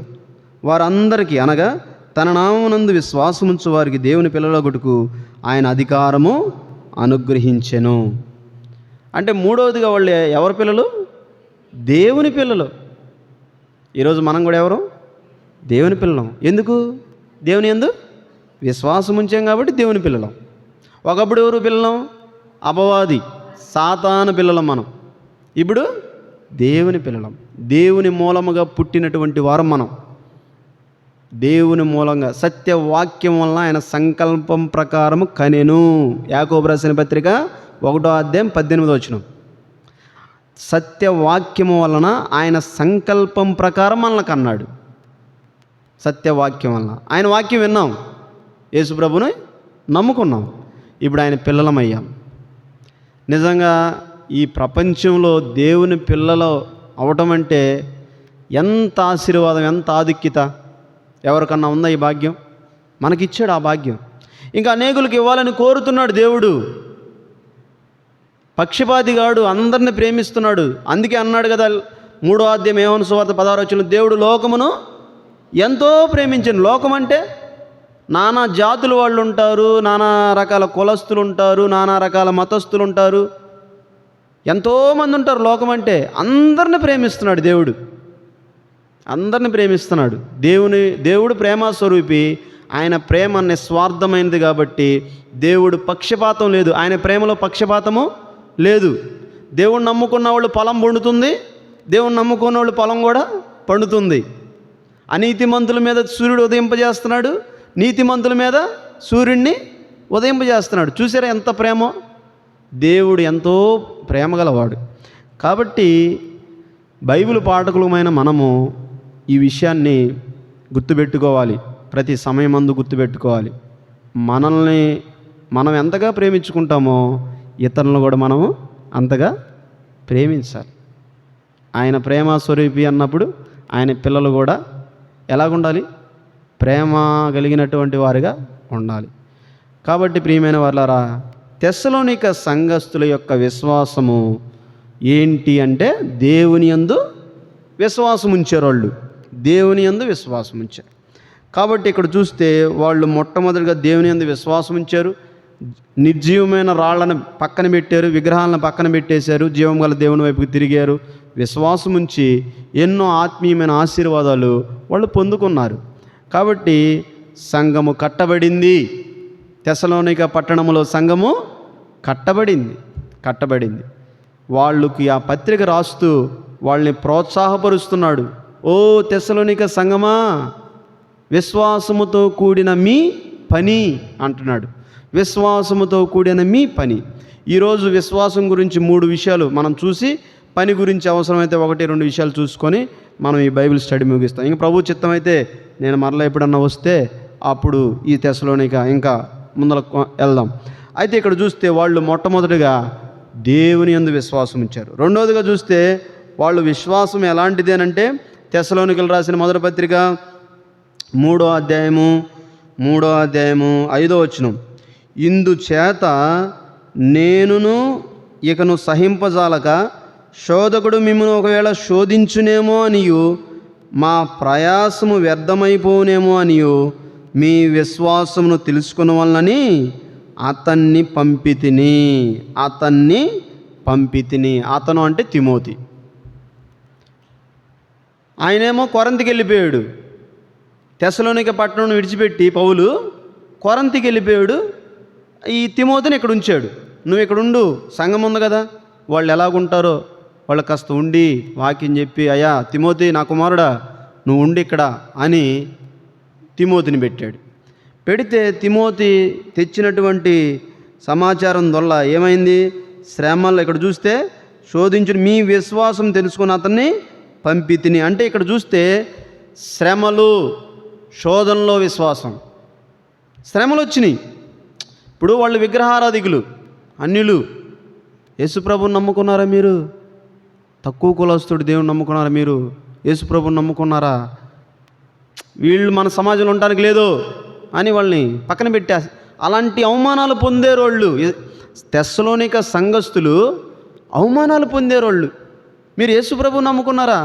వారందరికీ, అనగా తన నామమునందు విశ్వాసముంచు వారికి దేవుని పిల్లలగుటకు ఆయన అధికారము అనుగ్రహించెను. అంటే మూడవదిగా వాళ్ళు ఎవరి పిల్లలు? దేవుని పిల్లలు. ఈరోజు మనం కూడా ఎవరు? దేవుని పిల్లలం. ఎందుకు? దేవుని యందు విశ్వాసం ఉంచాం కాబట్టి దేవుని పిల్లలం. ఒకప్పుడు ఎవరు పిల్లలం? అపవాది, సాతాను పిల్లలం మనం. ఇప్పుడు దేవుని పిల్లలం. దేవుని మూలముగా పుట్టినటువంటి వారం మనం. దేవుని మూలంగా సత్యవాక్యం వలన ఆయన సంకల్పం ప్రకారము కనెను. యాకోబు రాసిన పత్రిక 1వ అధ్యాయం 18వ వచనం. సత్యవాక్యము వలన ఆయన సంకల్పం ప్రకారం మనల్ని కన్నాడు. సత్యవాక్యం వలన ఆయన వాక్యం విన్నాం, యేసు ప్రభుని నమ్ముకున్నాం, ఇప్పుడు ఆయన పిల్లలమయ్యాం. నిజంగా ఈ ప్రపంచంలో దేవుని పిల్లలు అవటం అంటే ఎంత ఆశీర్వాదం, ఎంత ఆధిక్యత. ఎవరికన్నా ఉందా ఈ భాగ్యం? మనకిచ్చాడు ఆ భాగ్యం. ఇంకా అనేకులకు ఇవ్వాలని కోరుతున్నాడు దేవుడు. పక్షపాతిగాడు, అందరిని ప్రేమిస్తున్నాడు. అందుకే అన్నాడు కదా 3వ అధ్యాయం యోహాను సువార్త 16వ వచనం, దేవుడు లోకమును ఎంతో ప్రేమించను. లోకం అంటే నానా జాతుల వాళ్ళు ఉంటారు, నానా రకాల కులస్తులు ఉంటారు, నానా రకాల మతస్థులు ఉంటారు. ఎంతోమంది ఉంటారు లోకం అంటే. అందరిని ప్రేమిస్తున్నాడు దేవుడు, అందరిని ప్రేమిస్తున్నాడు. దేవుడు ప్రేమస్వరూపి. ఆయన ప్రేమ నిస్వార్థమైనది కాబట్టి దేవుడు పక్షపాతం లేదు, ఆయన ప్రేమలో పక్షపాతము లేదు. దేవుడు నమ్ముకున్న వాళ్ళు పొలం పండుతుంది, దేవుడు నమ్ముకున్న వాళ్ళు పొలం కూడా పండుతుంది. అనీతిమంతుల మీద సూర్యుడు ఉదయింపజేస్తున్నాడు, నీతిమంతుల మీద సూర్యుడిని ఉదయింపజేస్తున్నాడు. చూసారా ఎంత ప్రేమో? దేవుడు ఎంతో ప్రేమ గలవాడు. కాబట్టి బైబిల్ పాఠకులమైన మనము ఈ విషయాన్ని గుర్తుపెట్టుకోవాలి, ప్రతి సమయమందు గుర్తుపెట్టుకోవాలి. మనం ఎంతగా ప్రేమించుకుంటామో ఇతరులను కూడా మనము అంతగా ప్రేమించాలి. ఆయన ప్రేమ స్వరూపి అన్నప్పుడు ఆయన పిల్లలు కూడా ఎలాగుండాలి? ప్రేమ కలిగినటువంటి వారిగా ఉండాలి. కాబట్టి ప్రియమైన వారలారా, తెస్సలోనిక సంఘస్థుల యొక్క విశ్వాసము ఏంటి అంటే దేవుని యందు విశ్వాసం ఉంచారు. వాళ్ళు దేవుని యందు విశ్వాసం ఉంచారు. కాబట్టి ఇక్కడ చూస్తే వాళ్ళు మొట్టమొదటిగా దేవుని యందు విశ్వాసం ఉంచారు. నిర్జీవమైన రాళ్లను పక్కన పెట్టారు, విగ్రహాలను పక్కన పెట్టేశారు, జీవం గల దేవుని వైపుకి తిరిగారు. విశ్వాసం ఉంచి ఎన్నో ఆత్మీయమైన ఆశీర్వాదాలు వాళ్ళు పొందుకున్నారు. కాబట్టి సంఘము కట్టబడింది. తెస్సలోనిక పట్టణంలో సంఘము కట్టబడింది. వాళ్ళకి ఆ పత్రిక రాస్తూ వాళ్ళని ప్రోత్సాహపరుస్తున్నాడు. ఓ తెస్సలోనిక సంఘమా, విశ్వాసముతో కూడిన మీ పని అంటున్నాడు. విశ్వాసముతో కూడిన మీ పని. ఈరోజు విశ్వాసం గురించి 3 విషయాలు మనం చూసి, పని గురించి అవసరమైతే 1-2 విషయాలు చూసుకొని మనం ఈ బైబిల్ స్టడీ ముగిస్తాం. ఇంకా ప్రభు చిత్తం అయితే నేను మరలా ఎప్పుడన్నా వస్తే అప్పుడు ఈ తెస్సలోనిక ఇంకా ముందరకు వెళ్దాం. అయితే ఇక్కడ చూస్తే వాళ్ళు మొట్టమొదటిగా దేవుని యందు విశ్వాసం ఉంచారు. రెండవదిగా చూస్తే వాళ్ళు విశ్వాసం ఎలాంటిది అనంటే, తెస్సలోనికలు రాసిన మొదటి పత్రిక 3వ అధ్యాయము 5వ వచనం, ఇందుచేత నేనును ఇకను సహింపజాలక శోధకుడు మిమ్మల్ని ఒకవేళ శోధించునేమో అనియు, మా ప్రయాసము వ్యర్థమైపోనేమో అనియు మీ విశ్వాసమును తెలుసుకున్న వలనని అతన్ని పంపితిని. అతను అంటే తిమోతి. ఆయనేమో కొరింథీకి వెళ్ళిపోయాడు. తెస్సలోనిక పట్టణం విడిచిపెట్టి పౌలు కొరింథీకి వెళ్ళిపోయాడు. ఈ తిమోతిని ఇక్కడ ఉంచాడు. నువ్వు ఇక్కడ ఉండు, సంఘం ఉంది కదా, వాళ్ళు ఎలాగుంటారో వాళ్ళు కాస్త ఉండి వాక్యం చెప్పి, అయ్యా తిమోతి నా కుమారుడా నువ్వు ఉండి ఇక్కడ అని తిమోతిని పెట్టాడు. పెడితే తిమోతి తెచ్చినటువంటి సమాచారం వల్ల ఏమైంది? శ్రమలు ఇక్కడ చూస్తే శోధించిన మీ విశ్వాసం తెలుసుకుని అతన్ని పంపితిని అంటే ఇక్కడ చూస్తే శ్రమలు, శోధనలో విశ్వాసం. శ్రమలు వచ్చినాయి. ఇప్పుడు వాళ్ళు విగ్రహారాధికులు, అన్యులు. యేసుప్రభుని నమ్ముకున్నారా మీరు? తక్కువ కులస్తుడు దేవుని నమ్ముకున్నారా మీరు? యేసుప్రభుని నమ్ముకున్నారా? వీళ్ళు మన సమాజంలో ఉండడానికి లేదు అని వాళ్ళని పక్కన పెట్టా. అలాంటి అవమానాలు పొందేరోళ్ళు తెస్సలోనిక సంఘస్థులు, అవమానాలు పొందేరోళ్ళు. మీరు యేసుప్రభుని నమ్ముకున్నారా?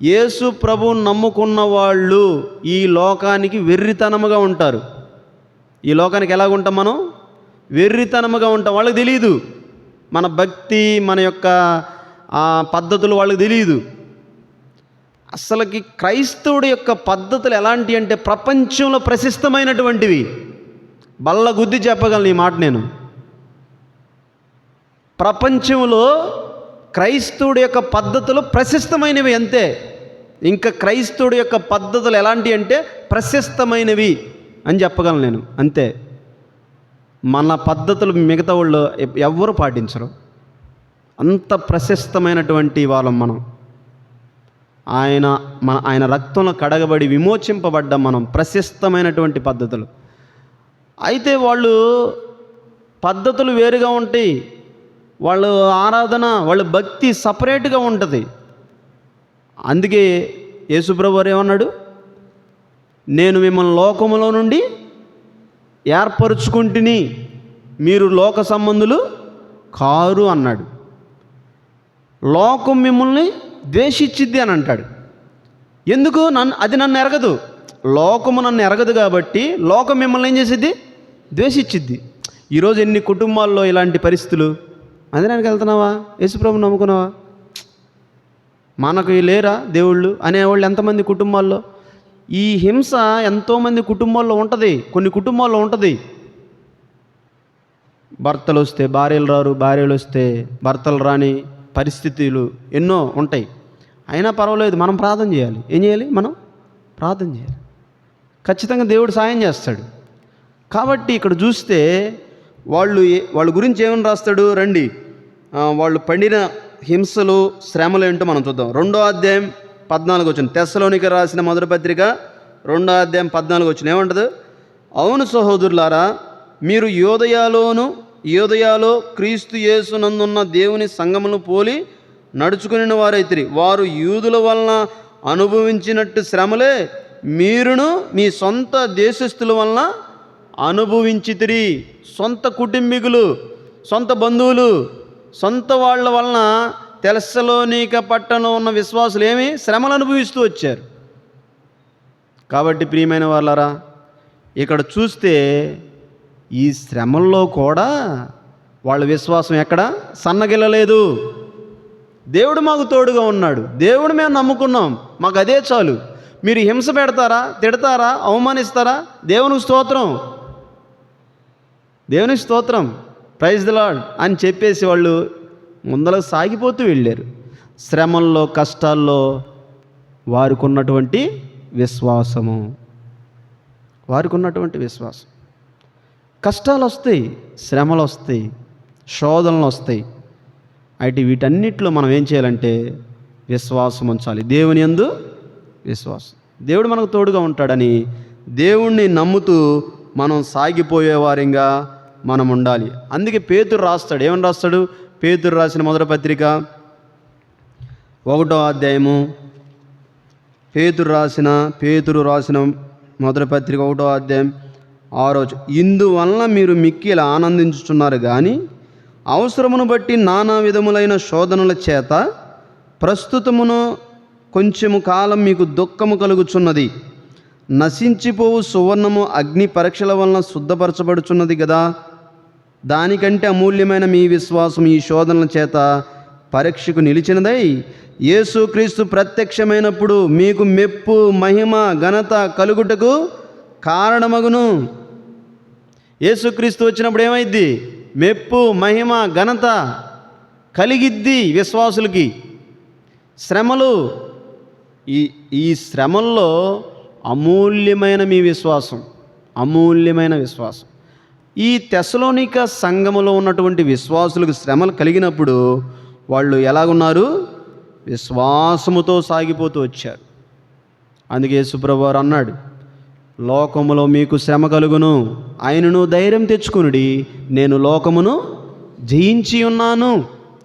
యేసుప్రభుని నమ్ముకున్న వాళ్ళు ఈ లోకానికి వెర్రితనముగా ఉంటారు. ఈ లోకానికి ఎలాగుంటాం మనం? వెర్రితనముగా ఉంటాం. వాళ్ళకి తెలియదు మన భక్తి, మన యొక్క పద్ధతులు వాళ్ళకి తెలియదు. అసలుకి క్రైస్తవుడి యొక్క పద్ధతులు ఎలాంటి అంటే ప్రపంచంలో ప్రశస్తమైనటువంటివి. బల్ల గుద్ది చెప్పగలను ఈ మాట నేను. ప్రపంచంలో క్రైస్తవుడి యొక్క పద్ధతులు ప్రశస్తమైనవి అంతే. ఇంకా క్రైస్తవుడి యొక్క పద్ధతులు ఎలాంటి అంటే ప్రశస్తమైనవి అని చెప్పగలను నేను అంతే. మన పద్ధతులు మిగతా వాళ్ళు ఎవ్వరూ పాటించరు. అంత ప్రశస్తమైనటువంటి వాళ్ళం మనం. ఆయన రక్తంలో కడగబడి విమోచింపబడ్డ మనం. ప్రశస్తమైనటువంటి పద్ధతులు. అయితే వాళ్ళు పద్ధతులు వేరుగా ఉంటాయి. వాళ్ళు ఆరాధన, వాళ్ళ భక్తి సపరేట్గా ఉంటుంది. అందుకే యేసుప్రభు వారు ఏమన్నాడు? నేను మిమ్మల్ని లోకములో నుండి ఏర్పరుచుకుంటుని, మీరు లోక సంబంధులు కారు అన్నాడు. లోకం మిమ్మల్ని ద్వేషించిద్ది అని అంటాడు. ఎందుకు? అది నన్ను ఎరగదు. లోకము నన్ను ఎరగదు కాబట్టి లోకం మిమ్మల్ని ఏం చేసిద్ది? ద్వేషించిద్ది. ఈరోజు ఎన్ని కుటుంబాల్లో ఇలాంటి పరిస్థితులు. మందిరానికి వెళ్తున్నావా? యేసుప్రభుని నమ్ముకున్నావా? మనకు లేరా దేవుళ్ళు అనేవాళ్ళు ఎంతమంది కుటుంబాల్లో? ఈ హింస ఎంతోమంది కుటుంబాల్లో ఉంటుంది. కొన్ని కుటుంబాల్లో ఉంటుంది. భర్తలు వస్తే భార్యలు రారు, భార్యలు వస్తే భర్తలు రాని పరిస్థితులు ఎన్నో ఉంటాయి. అయినా పర్వాలేదు, మనం ప్రార్థన చేయాలి. ఏం చేయాలి? మనం ప్రార్థన చేయాలి. ఖచ్చితంగా దేవుడు సాయం చేస్తాడు. కాబట్టి ఇక్కడ చూస్తే వాళ్ళ గురించి ఏమని రాస్తాడు రండి. వాళ్ళు పడిన హింసలు, శ్రమలు ఏంటో మనం చూద్దాం. 2వ అధ్యాయం 14 వచ్చిన తెస్సలోనిక రాసిన మొదటి పత్రిక 2వ అధ్యాయం 14 వచ్చిన ఏమంటది? అవును సహోదరులారా, మీరు యోదయాలో క్రీస్తు యేసునందున్న దేవుని సంఘమును పోలి నడుచుకుని వారైతిరి. వారు యూదుల వలన అనుభవించినట్టు శ్రమలే మీరును మీ సొంత దేశస్థుల వలన అనుభవించితిరి. సొంత కుటుంబీకులు, సొంత బంధువులు, సొంత వాళ్ళ వలన తెస్సలోనిక పట్టణంలో ఉన్న విశ్వాసులు ఏమి శ్రమలు అనుభవిస్తూ వచ్చారు. కాబట్టి ప్రియమైన వాళ్ళారా, ఇక్కడ చూస్తే ఈ శ్రమల్లో కూడా వాళ్ళ విశ్వాసం ఎక్కడ సన్నగిల్లలేదు. దేవుడు మాకు తోడుగా ఉన్నాడు, దేవుడు మేము నమ్ముకున్నాం, మాకు అదే చాలు. మీరు హింస పెడతారా, తిడతారా, అవమానిస్తారా, దేవునికి స్తోత్రం, దేవునికి స్తోత్రం, ప్రైజ్ ది లార్డ్ అని చెప్పేసి వాళ్ళు ముందరకు సాగిపోతూ వెళ్ళారు. శ్రమల్లో, కష్టాల్లో వారికి ఉన్నటువంటి విశ్వాసం. కష్టాలు వస్తాయి, శ్రమలు వస్తాయి, శోధనలు వస్తాయి. అయితే వీటన్నిటిలో మనం ఏం చేయాలంటే విశ్వాసం ఉంచాలి. దేవుని యందు విశ్వాసం. దేవుడు మనకు తోడుగా ఉంటాడని దేవుణ్ణి నమ్ముతూ మనం సాగిపోయేవారిగా మనం ఉండాలి. అందుకే పేతురు రాస్తాడు. ఏమని రాస్తాడు? పేతురు రాసిన మొదటి పత్రిక 1వ అధ్యాయము, పేతురు రాసిన మొదటి పత్రిక 1వ అధ్యాయం 6వ వచనం. ఇందువలన మీరు మిక్కిలి ఆనందించుచున్నారు కానీ అవసరమును బట్టి నానా విధములైన శోధనల చేత ప్రస్తుతమును కొంచెము కాలం మీకు దుఃఖము కలుగుచున్నది. నశించిపోవు సువర్ణము అగ్ని పరీక్షల వలన శుద్ధపరచబడుచున్నది కదా. దానికంటే అమూల్యమైన మీ విశ్వాసం ఈ శోధనల చేత పరీక్షకు నిలిచినదై యేసుక్రీస్తు ప్రత్యక్షమైనప్పుడు మీకు మెప్పు, మహిమ, ఘనత కలుగుటకు కారణమగును. యేసుక్రీస్తు వచ్చినప్పుడు ఏమైద్ది? మెప్పు, మహిమ, ఘనత కలిగిద్ది విశ్వాసులకి. శ్రమలు, ఈ శ్రమల్లో అమూల్యమైన మీ విశ్వాసం, అమూల్యమైన విశ్వాసం. ఈ తెస్సలోనిక సంఘములో ఉన్నటువంటి విశ్వాసులకు శ్రమలు కలిగినప్పుడు వాళ్ళు ఎలాగున్నారు? విశ్వాసముతో సాగిపోతూ వచ్చారు. అందుకే యేసుప్రభువారు అన్నాడు, లోకములో మీకు శ్రమ కలుగును, ఆయనను ధైర్యం తెచ్చుకునుడి, నేను లోకమును జయించి ఉన్నాను.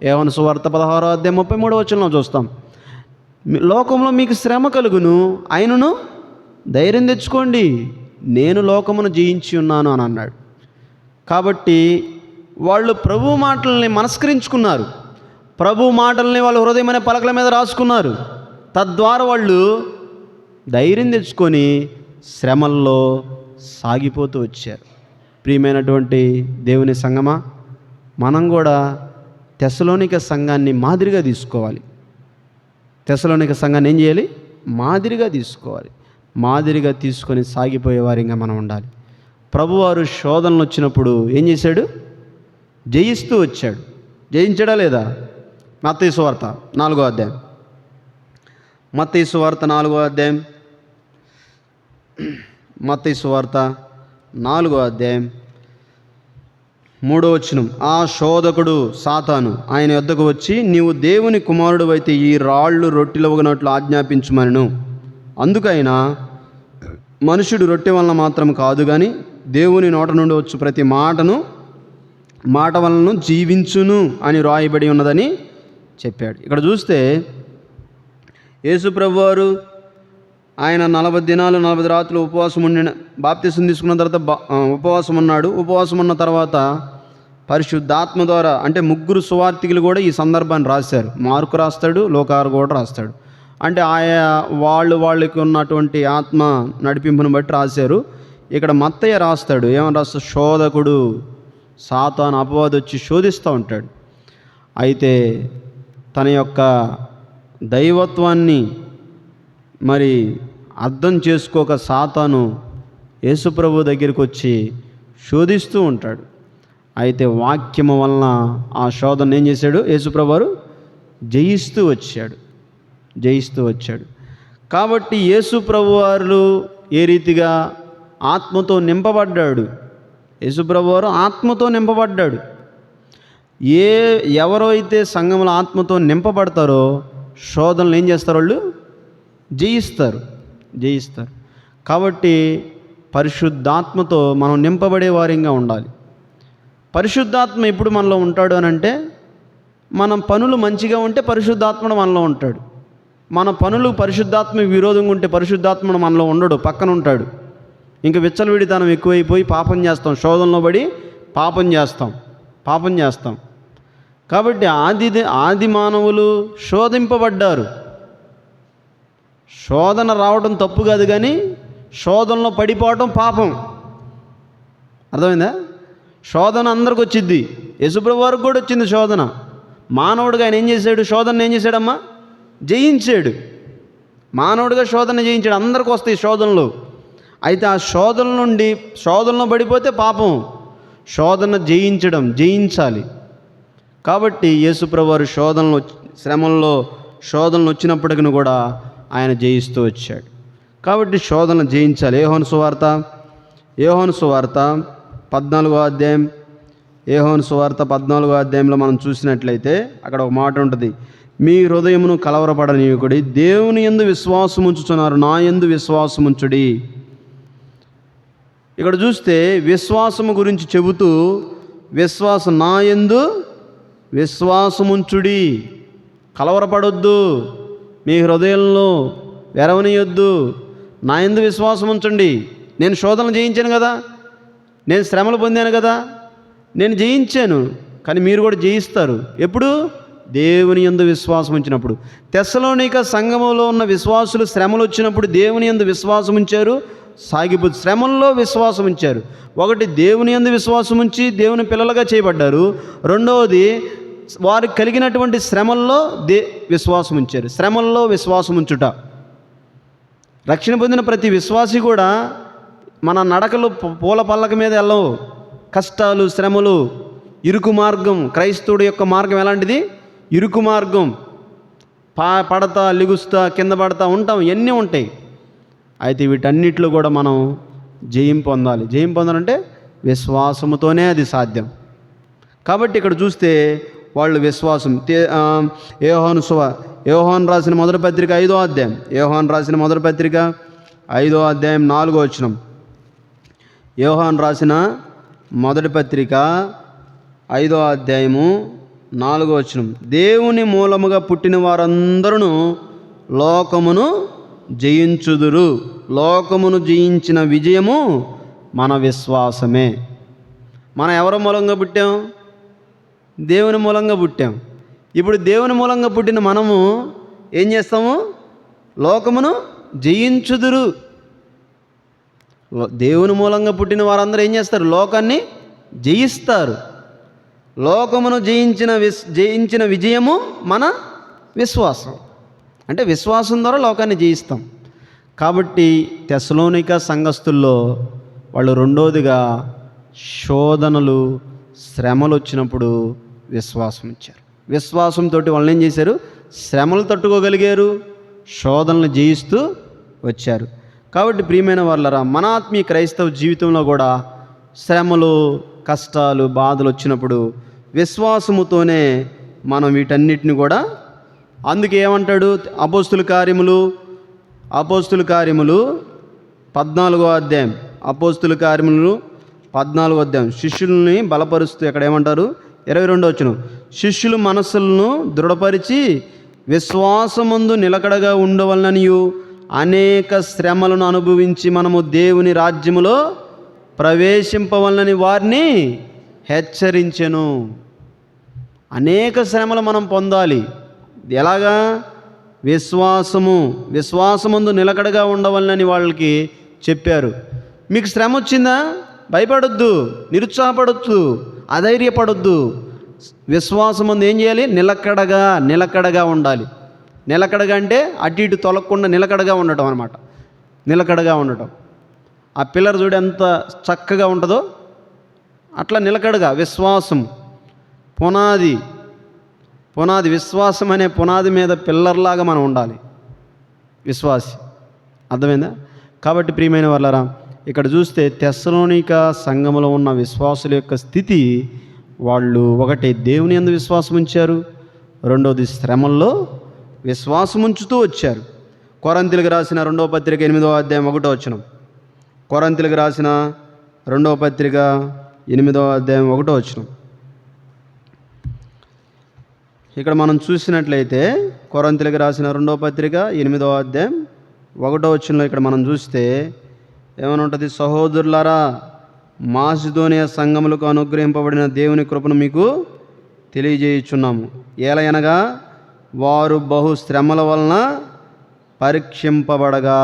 యోహాను సువార్త 16వ అధ్యాయం 33వ వచనంలో చూస్తాం. లోకంలో మీకు శ్రమ కలుగును, ఆయనను ధైర్యం తెచ్చుకోండి, నేను లోకమును జయించి ఉన్నాను అని అన్నాడు. కాబట్టి వాళ్ళు ప్రభు మాటల్ని మనస్కరించుకున్నారు. ప్రభు మాటల్ని వాళ్ళ హృదయమైన పలకల మీద రాసుకున్నారు. తద్వారా వాళ్ళు ధైర్యం తెచ్చుకొని శ్రమల్లో సాగిపోతూ వచ్చారు. ప్రియమైనటువంటి దేవుని సంగమా, మనం కూడా తెస్సలోనిక సంఘాన్ని మాదిరిగా తీసుకోవాలి. తెస్సలోనిక సంఘాన్ని ఏం చేయాలి? మాదిరిగా తీసుకోవాలి. మాదిరిగా తీసుకొని సాగిపోయే వారిగా మనం ఉండాలి. ప్రభువారు శోధనలు వచ్చినప్పుడు ఏం చేశాడు? జయిస్తూ వచ్చాడు. జయించడా లేదా? మత్తయి సువార్త 4వ అధ్యాయం, మత్తయి సువార్త 4వ అధ్యాయం, మత్తయి సువార్త 4వ అధ్యాయం 3వ వచనం. ఆ శోధకుడు సాతాను ఆయన యొద్దకు వచ్చి, నీవు దేవుని కుమారుడు అయితే ఈ రాళ్ళు రొట్టెలవగనట్లు ఆజ్ఞాపించుమనెను. అందుకైనా మనుషుడు రొట్టె వలన మాత్రం కాదు కానీ దేవుని నోట నుండి వచ్చు ప్రతి మాట వలన జీవించును అని రాయబడి ఉన్నదని చెప్పాడు. ఇక్కడ చూస్తే యేసుప్రభువారు ఆయన 40 దినాలు 40 రాత్రులు ఉపవాసం ఉండిన, బాప్తిసం తీసుకున్న తర్వాత ఉపవాసం ఉన్నాడు. ఉపవాసం ఉన్న తర్వాత పరిశుద్ధాత్మ ద్వారా, అంటే 3 సువార్తికులు కూడా ఈ సందర్భాన్ని రాశారు. మార్కు రాస్తాడు, లోకారు కూడా రాస్తాడు. అంటే ఆయా వాళ్ళకి ఉన్నటువంటి ఆత్మ నడిపింపును బట్టి రాశారు. ఇక్కడ మత్తయ్య రాస్తాడు. ఏమని రాస్తాడు? శోధకుడు సాతాను, అపవాది వచ్చి శోధిస్తూ ఉంటాడు. అయితే తన యొక్క దైవత్వాన్ని మరి అర్థం చేసుకోక సాతాను యేసుప్రభు దగ్గరికి వచ్చి శోధిస్తూ ఉంటాడు. అయితే వాక్యము వలన ఆ శోధన ఏం చేశాడు? యేసుప్రభు వారు జయిస్తూ వచ్చాడు. కాబట్టి యేసుప్రభు వారు ఏ రీతిగా ఆత్మతో నింపబడ్డాడు? యేసుప్రభు వారు ఆత్మతో నింపబడ్డాడు. ఎవరో అయితే సంఘంలో ఆత్మతో నింపబడతారో శోధనలు ఏం చేస్తారు? వాళ్ళు జయిస్తారు. కాబట్టి పరిశుద్ధాత్మతో మనం నింపబడే వారిగా ఉండాలి. పరిశుద్ధాత్మ ఎప్పుడు మనలో ఉంటాడు అని అంటే, మన పనులు మంచిగా ఉంటే పరిశుద్ధాత్ముడు మనలో ఉంటాడు. మన పనులు పరిశుద్ధాత్మ విరోధంగా ఉంటే పరిశుద్ధాత్ముడు మనలో ఉండడు, పక్కన ఉంటాడు. ఇంకా విచ్చలవిడితనం ఎక్కువైపోయి పాపం చేస్తాం, శోధనలో పడి పాపం చేస్తాం. కాబట్టి ఆది మానవులు శోధింపబడ్డారు. శోధన రావడం తప్పు కాదు, కానీ శోధనలో పడిపోవడం పాపం. అర్థమైందా? శోధన అందరికి వచ్చింది. యేసుప్రభు వారికి కూడా వచ్చింది శోధన. మానవుడిగా ఆయన ఏం చేశాడు? శోధన ఏం చేశాడమ్మా? జయించాడు. మానవుడిగా శోధన జయించాడు. అందరికి వస్తాయి శోధనలు. అయితే ఆ శోధన నుండి శోధనలో పడిపోతే పాపం. శోధన జయించాలి. కాబట్టి యేసుప్రభు వారు శ్రమల్లో శోధనలు వచ్చినప్పటికీ కూడా ఆయన జయిస్తూ వచ్చాడు. కాబట్టి శోధన జయించాలి. యోహాను సువార్త 14వ అధ్యాయం, యోహాను సువార్త 14వ అధ్యాయంలో మనం చూసినట్లయితే అక్కడ ఒక మాట ఉంటుంది, మీ హృదయమును కలవరపడనీయకుడి, దేవుని యందు విశ్వాసం ఉంచుచున్నారు, నా యందు విశ్వాసం ఉంచుడి. ఇక్కడ చూస్తే విశ్వాసము గురించి చెబుతూ నా యందు విశ్వాసముంచుడి, కలవరపడొద్దు, మీ హృదయంలో వెరవనీయొద్దు, నా యందు విశ్వాసం ఉంచండి. నేను శోధన జయించాను కదా, నేను శ్రమలు పొందాను కదా, నేను జయించాను. కానీ మీరు కూడా జయిస్తారు. ఎప్పుడు? దేవుని యందు విశ్వాసం ఉంచినప్పుడు. తెస్సలోనిక సంఘములో ఉన్న విశ్వాసులు శ్రమలు వచ్చినప్పుడు దేవుని యందు విశ్వాసం ఉంచారు, సాగిపోతు శ్రమల్లో విశ్వాసం ఉంచారు. ఒకటి, దేవుని యందు విశ్వాసం ఉంచి దేవుని పిల్లలుగా చేయబడ్డారు. రెండవది, వారికి కలిగినటువంటి శ్రమల్లో విశ్వాసం ఉంచారు. శ్రమల్లో విశ్వాసం ఉంచుట. రక్షణ పొందిన ప్రతి విశ్వాసి కూడా మన నడకలు పూల పల్లక మీద వెళ్ళవు. కష్టాలు, శ్రమలు, ఇరుకు మార్గం. క్రైస్తవుడి యొక్క మార్గం ఎలాంటిది? ఇరుకు మార్గం. పడతా లిగుస్తా కింద పడతా ఉంటాం, ఎన్ని ఉంటాయి. అయితే వీటన్నిటిలో కూడా మనం జయం పొందాలంటే విశ్వాసముతోనే అది సాధ్యం. కాబట్టి ఇక్కడ చూస్తే వాళ్ళు విశ్వాసం. యోహాను రాసిన మొదటి పత్రిక 5వ అధ్యాయం, యోహాను రాసిన మొదటి పత్రిక 5వ అధ్యాయం 4వ వచనం. యోహాను రాసిన మొదటి పత్రిక 5వ అధ్యాయము 4వ వచనం. దేవుని మూలముగా పుట్టిన వారందరూ లోకమును జయించుదురు, లోకమును జయించిన విజయము మన విశ్వాసమే. మనం ఎవరి మూలంగా పుట్టాం? దేవుని మూలంగా పుట్టాం. ఇప్పుడు దేవుని మూలంగా పుట్టిన మనము ఏం చేస్తాము? లోకమును జయించుదురు. దేవుని మూలంగా పుట్టిన వారందరూ ఏం చేస్తారు? లోకాన్ని జయిస్తారు. లోకమును జయించిన విజయము మన విశ్వాసం. అంటే విశ్వాసం ద్వారా లోకాన్ని జయిస్తాం. కాబట్టి తెస్సలోనిక సంఘస్థుల్లో వాళ్ళు రెండోదిగా శోధనలు, శ్రమలు వచ్చినప్పుడు విశ్వాసం ఇచ్చారు. విశ్వాసంతో వాళ్ళు ఏం చేశారు? శ్రమలు తట్టుకోగలిగారు, శోధనలు జయిస్తూ వచ్చారు. కాబట్టి ప్రియమైన వాళ్ళరా, మన ఆత్మీయ క్రైస్తవ జీవితంలో కూడా శ్రమలు, కష్టాలు, బాధలు వచ్చినప్పుడు విశ్వాసముతోనే మనం వీటన్నిటిని కూడా, అందుకే ఏమంటాడు? అపోస్తుల కార్యములు 14వ అధ్యాయం, అపోస్తుల కార్యములు 14వ అధ్యాయం, శిష్యుల్ని బలపరుస్తూ ఎక్కడ ఏమంటారు? 22వ వచనం, శిష్యులు మనస్సులను దృఢపరిచి విశ్వాసమందు నిలకడగా ఉండవలననియు అనేక శ్రమలను అనుభవించి మనము దేవుని రాజ్యములో ప్రవేశింపవలనని వారిని హెచ్చరించెను. అనేక శ్రమలు మనం పొందాలి. ఎలాగా? విశ్వాసమందు నిలకడగా ఉండవలనని వాళ్ళకి చెప్పారు. మీకు శ్రమ వచ్చిందా? భయపడొద్దు, నిరుత్సాహపడొద్దు, అధైర్యపడొద్దు. విశ్వాసం ముందు ఏం చేయాలి? నిలకడగా ఉండాలి. నిలకడగా అంటే అటు ఇటు తొలగకుండా నిలకడగా ఉండటం అనమాట. నిలకడగా ఉండటం. ఆ పిల్లర్ చూడు ఎంత చక్కగా ఉంటుందో అట్లా నిలకడగా. విశ్వాసం పునాది విశ్వాసం అనే పునాది మీద పిల్లర్లాగా మనం ఉండాలి, విశ్వాసి. అర్థమైందా? కాబట్టి ప్రియమైన వాళ్ళారా, ఇక్కడ చూస్తే తెస్సలోనిక సంఘములో ఉన్న విశ్వాసుల యొక్క స్థితి, వాళ్ళు ఒకటి దేవుని యందు విశ్వాసం ఉంచారు, రెండోది శ్రమల్లో విశ్వాసం ఉంచుతూ వచ్చారు. కొరింథీయులకు రాసిన 2వ పత్రిక 8వ అధ్యాయం 1వ వచనం. కొరింథీయులకు రాసిన 2వ పత్రిక 8వ అధ్యాయం 1వ వచనం. ఇక్కడ మనం చూసినట్లయితే కొరింథీయులకు రాసిన 2వ పత్రిక 8వ అధ్యాయం 1వ వచనంలో ఇక్కడ మనం చూస్తే ఏమని ఉంటుంది? సహోదరులారా, మాసిదోనియ సంఘములకు అనుగ్రహింపబడిన దేవుని కృపను మీకు తెలియజేయుచున్నాము. ఏలయనగా వారు బహు శ్రమల వలన పరీక్షింపబడగా.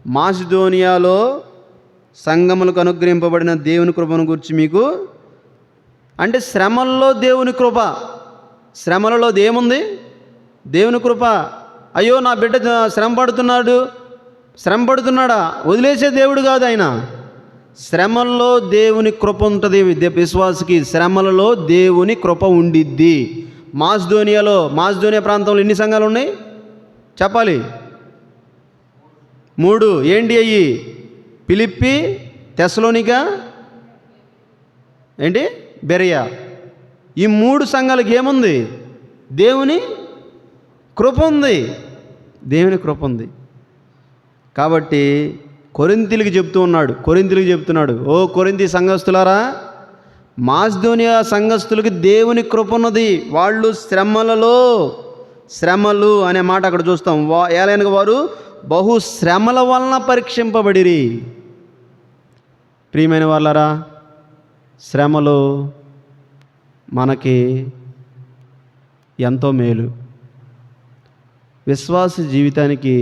మాసిదోనియాలో సంఘములకు అనుగ్రహింపబడిన దేవుని కృపను గురించి మీకు, అంటే శ్రమల్లో దేవుని కృప. శ్రమలలో ఏముంది? దేవుని కృప. అయ్యో నా బిడ్డ శ్రమ పడుతున్నాడా? వదిలేసే దేవుడు కాదు ఆయన. శ్రమల్లో దేవుని కృప ఉంటుంది విశ్వాసికి. శ్రమలలో దేవుని కృప ఉండిద్ది. మాసిదోనియా ప్రాంతంలో ఎన్ని సంఘాలు ఉన్నాయి చెప్పాలి? 3. ఏంటి అయ్యి? ఫిలిప్పి, తెస్సలోనిక, ఏంటి బెరయ. ఈ 3 సంఘాలకు ఏముంది? దేవుని కృప ఉంది. దేవుని కృప ఉంది. కాబట్టి కొరింథీయులకు చెప్తున్నాడు, ఓ కొరింథీ సంఘస్థులారా, మాసిదోనియా సంఘస్థులకి దేవుని కృప ఉన్నది. వాళ్ళు శ్రమలు అనే మాట అక్కడ చూస్తాం. ఏలైనగా వారు బహు శ్రమల వలన పరీక్షింపబడిరి. ప్రియమైన వాళ్ళారా, శ్రమలు మనకి ఎంతో మేలు. విశ్వాస జీవితానికి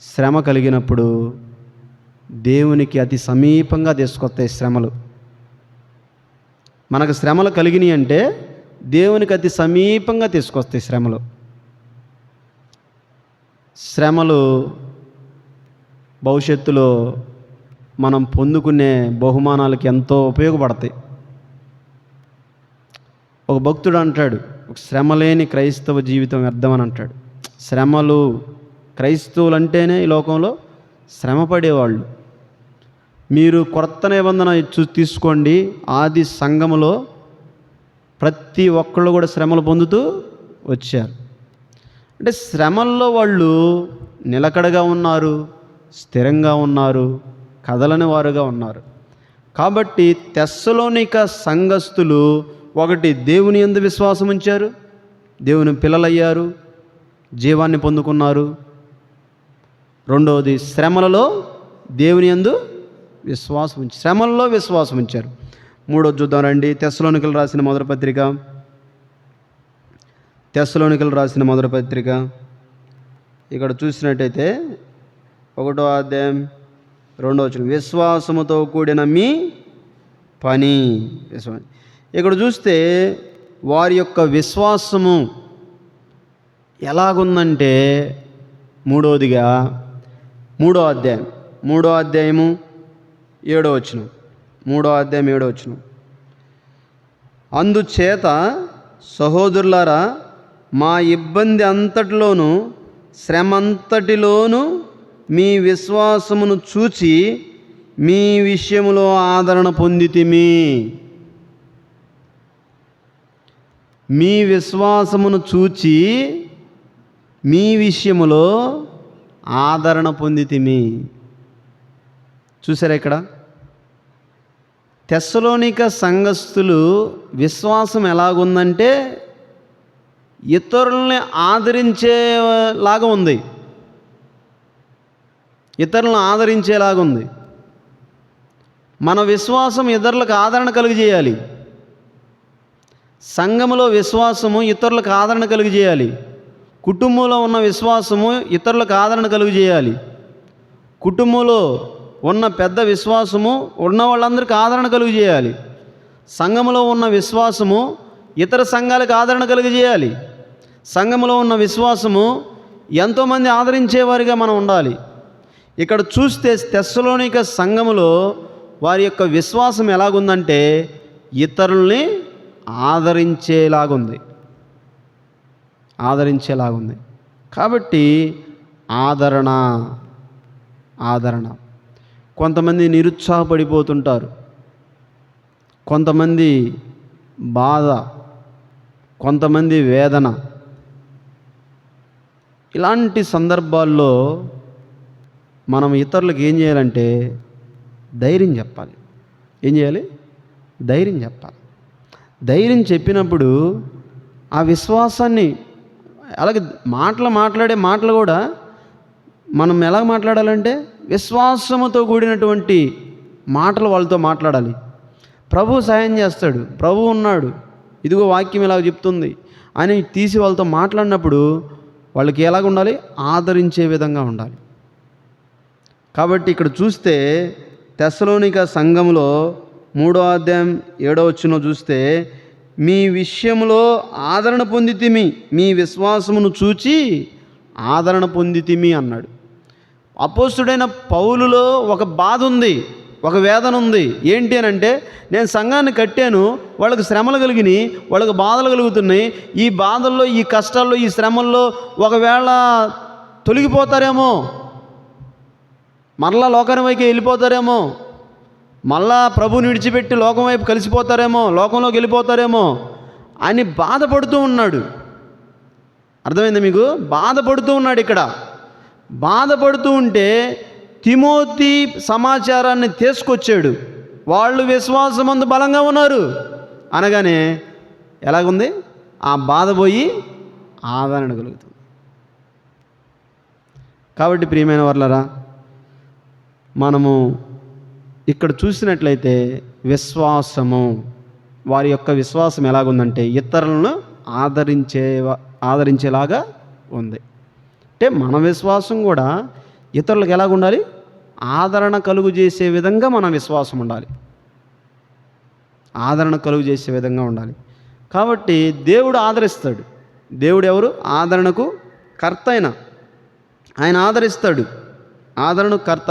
శ్రమ కలిగినప్పుడు దేవునికి అతి సమీపంగా తీసుకొస్తాయి శ్రమలు. మనకు శ్రమలు కలిగినాయి అంటే దేవునికి అతి సమీపంగా తీసుకొస్తాయి శ్రమలు. శ్రమలు భవిష్యత్తులో మనం పొందుకునే బహుమానాలకి ఎంతో ఉపయోగపడతాయి. ఒక భక్తుడు అంటాడు, ఒక శ్రమ లేని క్రైస్తవ జీవితం వ్యర్థమని అంటాడు. శ్రమలు, క్రైస్తవులు అంటేనే ఈ లోకంలో శ్రమ పడేవాళ్ళు. మీరు కొత్త నిబంధన తీసుకోండి, ఆది సంఘములో ప్రతి ఒక్కళ్ళు కూడా శ్రమలు పొందుతూ వచ్చారు. అంటే శ్రమల్లో వాళ్ళు నిలకడగా ఉన్నారు, స్థిరంగా ఉన్నారు, కదలని వారుగా ఉన్నారు. కాబట్టి తెస్సలోనిక సంఘస్థులు ఒకటి దేవుని యందు విశ్వాసం ఉంచారు, దేవుని పిల్లలయ్యారు, జీవాన్ని పొందుకున్నారు. రెండవది శ్రమలలో దేవుని యందు శ్రమల్లో విశ్వాసం ఉంచారు. మూడోది చూద్దాం రండి. తెస్సలోనికలు రాసిన మొదటి పత్రిక ఇక్కడ చూసినట్టయితే 1వ అధ్యాయం 2వ వచనం. విశ్వాసముతో కూడిన మీ పని. ఇక్కడ చూస్తే వారి యొక్క విశ్వాసము ఎలాగుందంటే, మూడో అధ్యాయము 7వ వచనం. అందుచేత సహోదరులారా, మా ఇబ్బంది అంతటిలోనూ శ్రమంతటిలోనూ మీ విశ్వాసమును చూచి మీ విషయములో ఆదరణ పొందితిమి. మీ విశ్వాసమును చూచి మీ విషయములో ఆదరణ పొందితిమి. చూసారా ఇక్కడ తెస్సలోనిక సంఘస్థులు విశ్వాసం ఎలాగుందంటే ఇతరుల్ని ఆదరించేలాగా ఉంది. మన విశ్వాసం ఇతరులకు ఆదరణ కలుగజేయాలి. సంఘములో విశ్వాసము ఇతరులకు ఆదరణ కలుగజేయాలి. కుటుంబంలో ఉన్న విశ్వాసము ఇతరులకు ఆదరణ కలుగజేయాలి. కుటుంబంలో ఉన్న పెద్ద విశ్వాసము ఉన్న వాళ్ళందరికీ ఆదరణ కలుగజేయాలి. సంఘములో ఉన్న విశ్వాసము ఇతర సంఘాలకు ఆదరణ కలుగజేయాలి. సంఘములో ఉన్న విశ్వాసము ఎంతోమంది ఆదరించేవారిగా మనం ఉండాలి. ఇక్కడ చూస్తే తెస్సలోనిక సంఘములో వారి యొక్క విశ్వాసం ఎలాగుందంటే ఇతరుల్ని ఆదరించేలాగుంది. కాబట్టి ఆదరణ. కొంతమంది నిరుత్సాహపడిపోతుంటారు, కొంతమంది బాధ, కొంతమంది వేదన. ఇలాంటి సందర్భాల్లో మనం ఇతరులకు ఏం చేయాలంటే ధైర్యం చెప్పాలి. ఏం చేయాలి? ధైర్యం చెప్పాలి. ధైర్యం చెప్పినప్పుడు ఆ విశ్వాసాన్ని, అలాగే మాట్లాడే మాటలు కూడా మనం ఎలా మాట్లాడాలంటే విశ్వాసముతో కూడినటువంటి మాటలు వాళ్ళతో మాట్లాడాలి. ప్రభు సాయం చేస్తాడు, ప్రభు ఉన్నాడు, ఇదిగో వాక్యం ఇలా చెప్తుంది అని తీసి వాళ్ళతో మాట్లాడినప్పుడు వాళ్ళకి ఎలాగ ఉండాలి? ఆదరించే విధంగా ఉండాలి. కాబట్టి ఇక్కడ చూస్తే తెస్సలోనిక సంఘములో 3వ అధ్యాయం 7వ వచనం చూస్తే, మీ విషయంలో ఆదరణ పొందితిమి, మీ విశ్వాసమును చూచి ఆదరణ పొందితిమి అన్నాడు. అపోస్తుడైన పౌలులో ఒక బాధ ఉంది, ఒక వేదన ఉంది. ఏంటి అని అంటే, నేను సంఘాన్ని కట్టాను, వాళ్ళకి శ్రమలు కలిగినాయి, వాళ్ళకి బాధలు కలుగుతున్నాయి. ఈ బాధల్లో, ఈ కష్టాల్లో, ఈ శ్రమల్లో ఒకవేళ తొలగిపోతారేమో, మరలా లోకాని వైపు వెళ్ళిపోతారేమో, మళ్ళా ప్రభుని విడిచిపెట్టి లోకం వైపు కలిసిపోతారేమో, లోకంలోకి వెళ్ళిపోతారేమో అని బాధపడుతూ ఉన్నాడు. అర్థమైందా మీకు? బాధపడుతూ ఉన్నాడు. ఇక్కడ బాధపడుతూ ఉంటే తిమోతి సమాచారాన్ని తీసుకొచ్చాడు. వాళ్ళు విశ్వాసమందు బలంగా ఉన్నారు అనగానే ఎలాగుంది? ఆ బాధ పోయి ఆదరణ కలుగుతుంది. కాబట్టి ప్రియమైన వర్లరా, మనము ఇక్కడ చూసినట్లయితే వారి యొక్క విశ్వాసం ఎలాగుందంటే ఇతరులను ఆదరించేలాగా ఉంది. అంటే మన విశ్వాసం కూడా ఇతరులకు ఎలాగుండాలి? ఆదరణ కలుగు చేసే విధంగా మన విశ్వాసం ఉండాలి. కాబట్టి దేవుడు ఆదరిస్తాడు. దేవుడు ఎవరు? ఆదరణకు కర్త ఆయన ఆదరిస్తాడు, ఆదరణకు కర్త.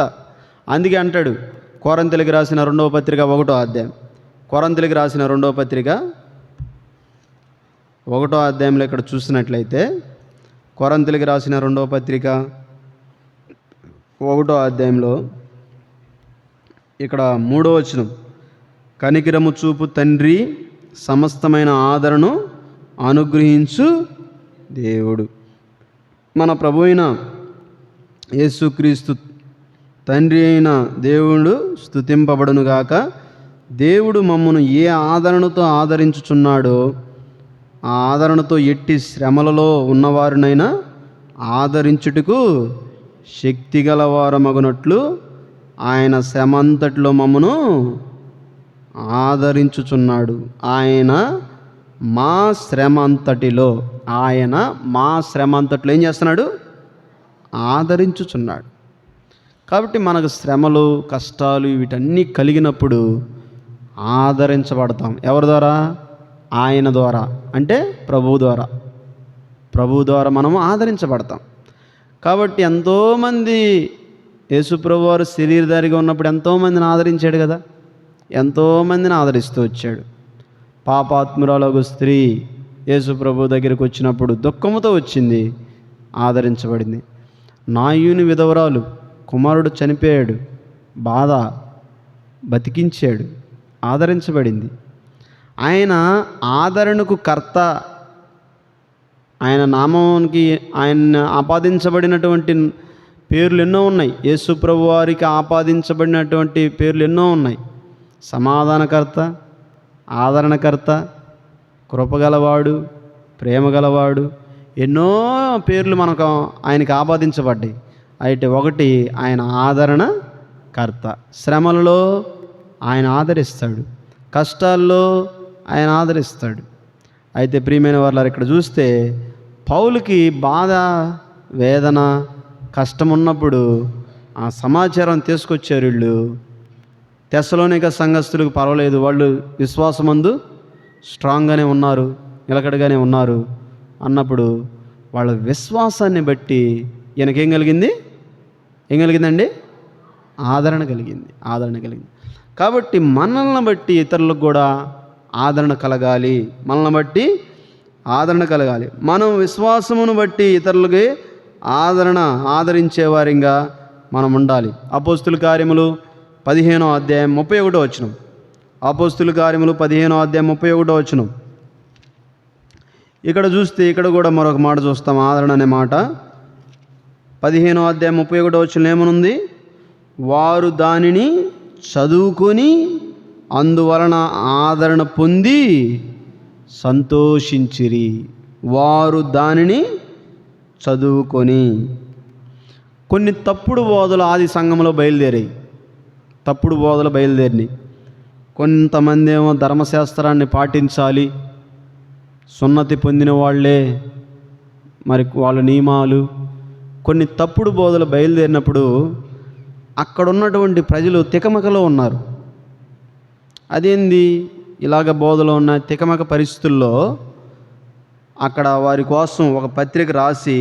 అందుకే అంటాడు కొరింథీయులకు రాసిన 2వ పత్రిక 1వ అధ్యాయం, కొరింథీయులకు రాసిన 2వ పత్రిక 1వ అధ్యాయంలో ఇక్కడ చూసినట్లయితే, కొరింథీయులకు రాసిన 2వ పత్రిక 1వ అధ్యాయంలో ఇక్కడ 3వ వచనం, కనికరము చూపు తండ్రి సమస్తమైన ఆదరణను అనుగ్రహించు దేవుడు. మన ప్రభు అయిన యేసుక్రీస్తు తండ్రి అయిన దేవుడు స్తుతింపబడునుగాక. దేవుడు మమ్మను ఏ ఆదరణతో ఆదరించుచున్నాడో ఆ ఆదరణతో ఎట్టి శ్రమలలో ఉన్నవారినైనా ఆదరించుటకు శక్తిగలవారమగునట్లు ఆయన శ్రమంతటిలో మమ్మను ఆదరించుచున్నాడు. ఆయన మా శ్రమంతటిలో ఏం చేస్తున్నాడు? ఆదరించుచున్నాడు. కాబట్టి మనకు శ్రమలు, కష్టాలు వీటన్నీ కలిగినప్పుడు ఆదరించబడతాం. ఎవరి ద్వారా? ఆయన ద్వారా, అంటే ప్రభువు ద్వారా మనము ఆదరించబడతాం. కాబట్టి ఎంతోమంది యేసుప్రభు వారు శరీరధారిగా ఉన్నప్పుడు ఎంతోమందిని ఆదరించాడు కదా, ఎంతోమందిని ఆదరిస్తూ వచ్చాడు. పాపాత్మురాలగు స్త్రీ యేసుప్రభు దగ్గరికి వచ్చినప్పుడు దుఃఖముతో వచ్చింది, ఆదరించబడింది. నాయుని విధవరాలు, కుమారుడు చనిపోయాడు, బాధ, బతికించాడు, ఆదరించబడింది. ఆయన ఆదరణకు కర్త. ఆయన నామానికి ఆయన ఆపాదించబడినటువంటి పేర్లు ఎన్నో ఉన్నాయి. యేసు ప్రభు వారికి ఆపాదించబడినటువంటి పేర్లు ఎన్నో ఉన్నాయి. సమాధానకర్త, ఆదరణకర్త, కృపగలవాడు, ప్రేమగలవాడు, ఎన్నో పేర్లు మనకు ఆయనకి ఆపాదించబడ్డాయి. అయితే ఒకటి, ఆయన ఆదరణకర్త. శ్రమలలో ఆయన ఆదరిస్తాడు, కష్టాల్లో ఆయన ఆదరిస్తాడు. అయితే ప్రియమైన వారు ఇక్కడ చూస్తే పౌలుకి బాధ, వేదన, కష్టం ఉన్నప్పుడు ఆ సమాచారం తీసుకొచ్చారు వీళ్ళు. తెస్సలోనిక సంఘస్థులకు పర్వాలేదు, వాళ్ళు విశ్వాసమందు స్ట్రాంగ్గానే ఉన్నారు, నిలకడగానే ఉన్నారు అన్నప్పుడు వాళ్ళ విశ్వాసాన్ని బట్టి ఈయనకేం కలిగింది? ఏం కలిగిందండి? ఆదరణ కలిగింది. కాబట్టి మనల్ని బట్టి ఇతరులకు కూడా ఆదరణ కలగాలి. మనం విశ్వాసమును బట్టి ఇతరులకి ఆదరించేవారిగా మనం ఉండాలి. అపోస్తుల కార్యములు 15వ అధ్యాయం 31వ వచనం. అపోస్తుల కార్యములు 15వ అధ్యాయం 31వ వచనం. ఇక్కడ చూస్తే ఇక్కడ కూడా మరొక మాట చూస్తాం, ఆదరణ అనే మాట. 15వ అధ్యాయం 31వ వచనం ఏమనుంది? వారు దానిని చదువుకొని అందువలన ఆదరణ పొంది సంతోషించిరి. వారు దానిని చదువుకొని. కొన్ని తప్పుడు బోధలు ఆది సంఘంలో బయలుదేరాయి. కొంతమంది ఏమో ధర్మశాస్త్రాన్ని పాటించాలి, సున్నతి పొందిన వాళ్ళే, మరి వాళ్ళ నియమాలు, కొన్ని తప్పుడు బోధలు బయలుదేరినప్పుడు అక్కడ ఉన్నటువంటి ప్రజలు తికమకలో ఉన్నారు. అదేంది ఇలాగ బోధలో ఉన్న తికమక పరిస్థితుల్లో అక్కడ వారి కోసం ఒక పత్రిక రాసి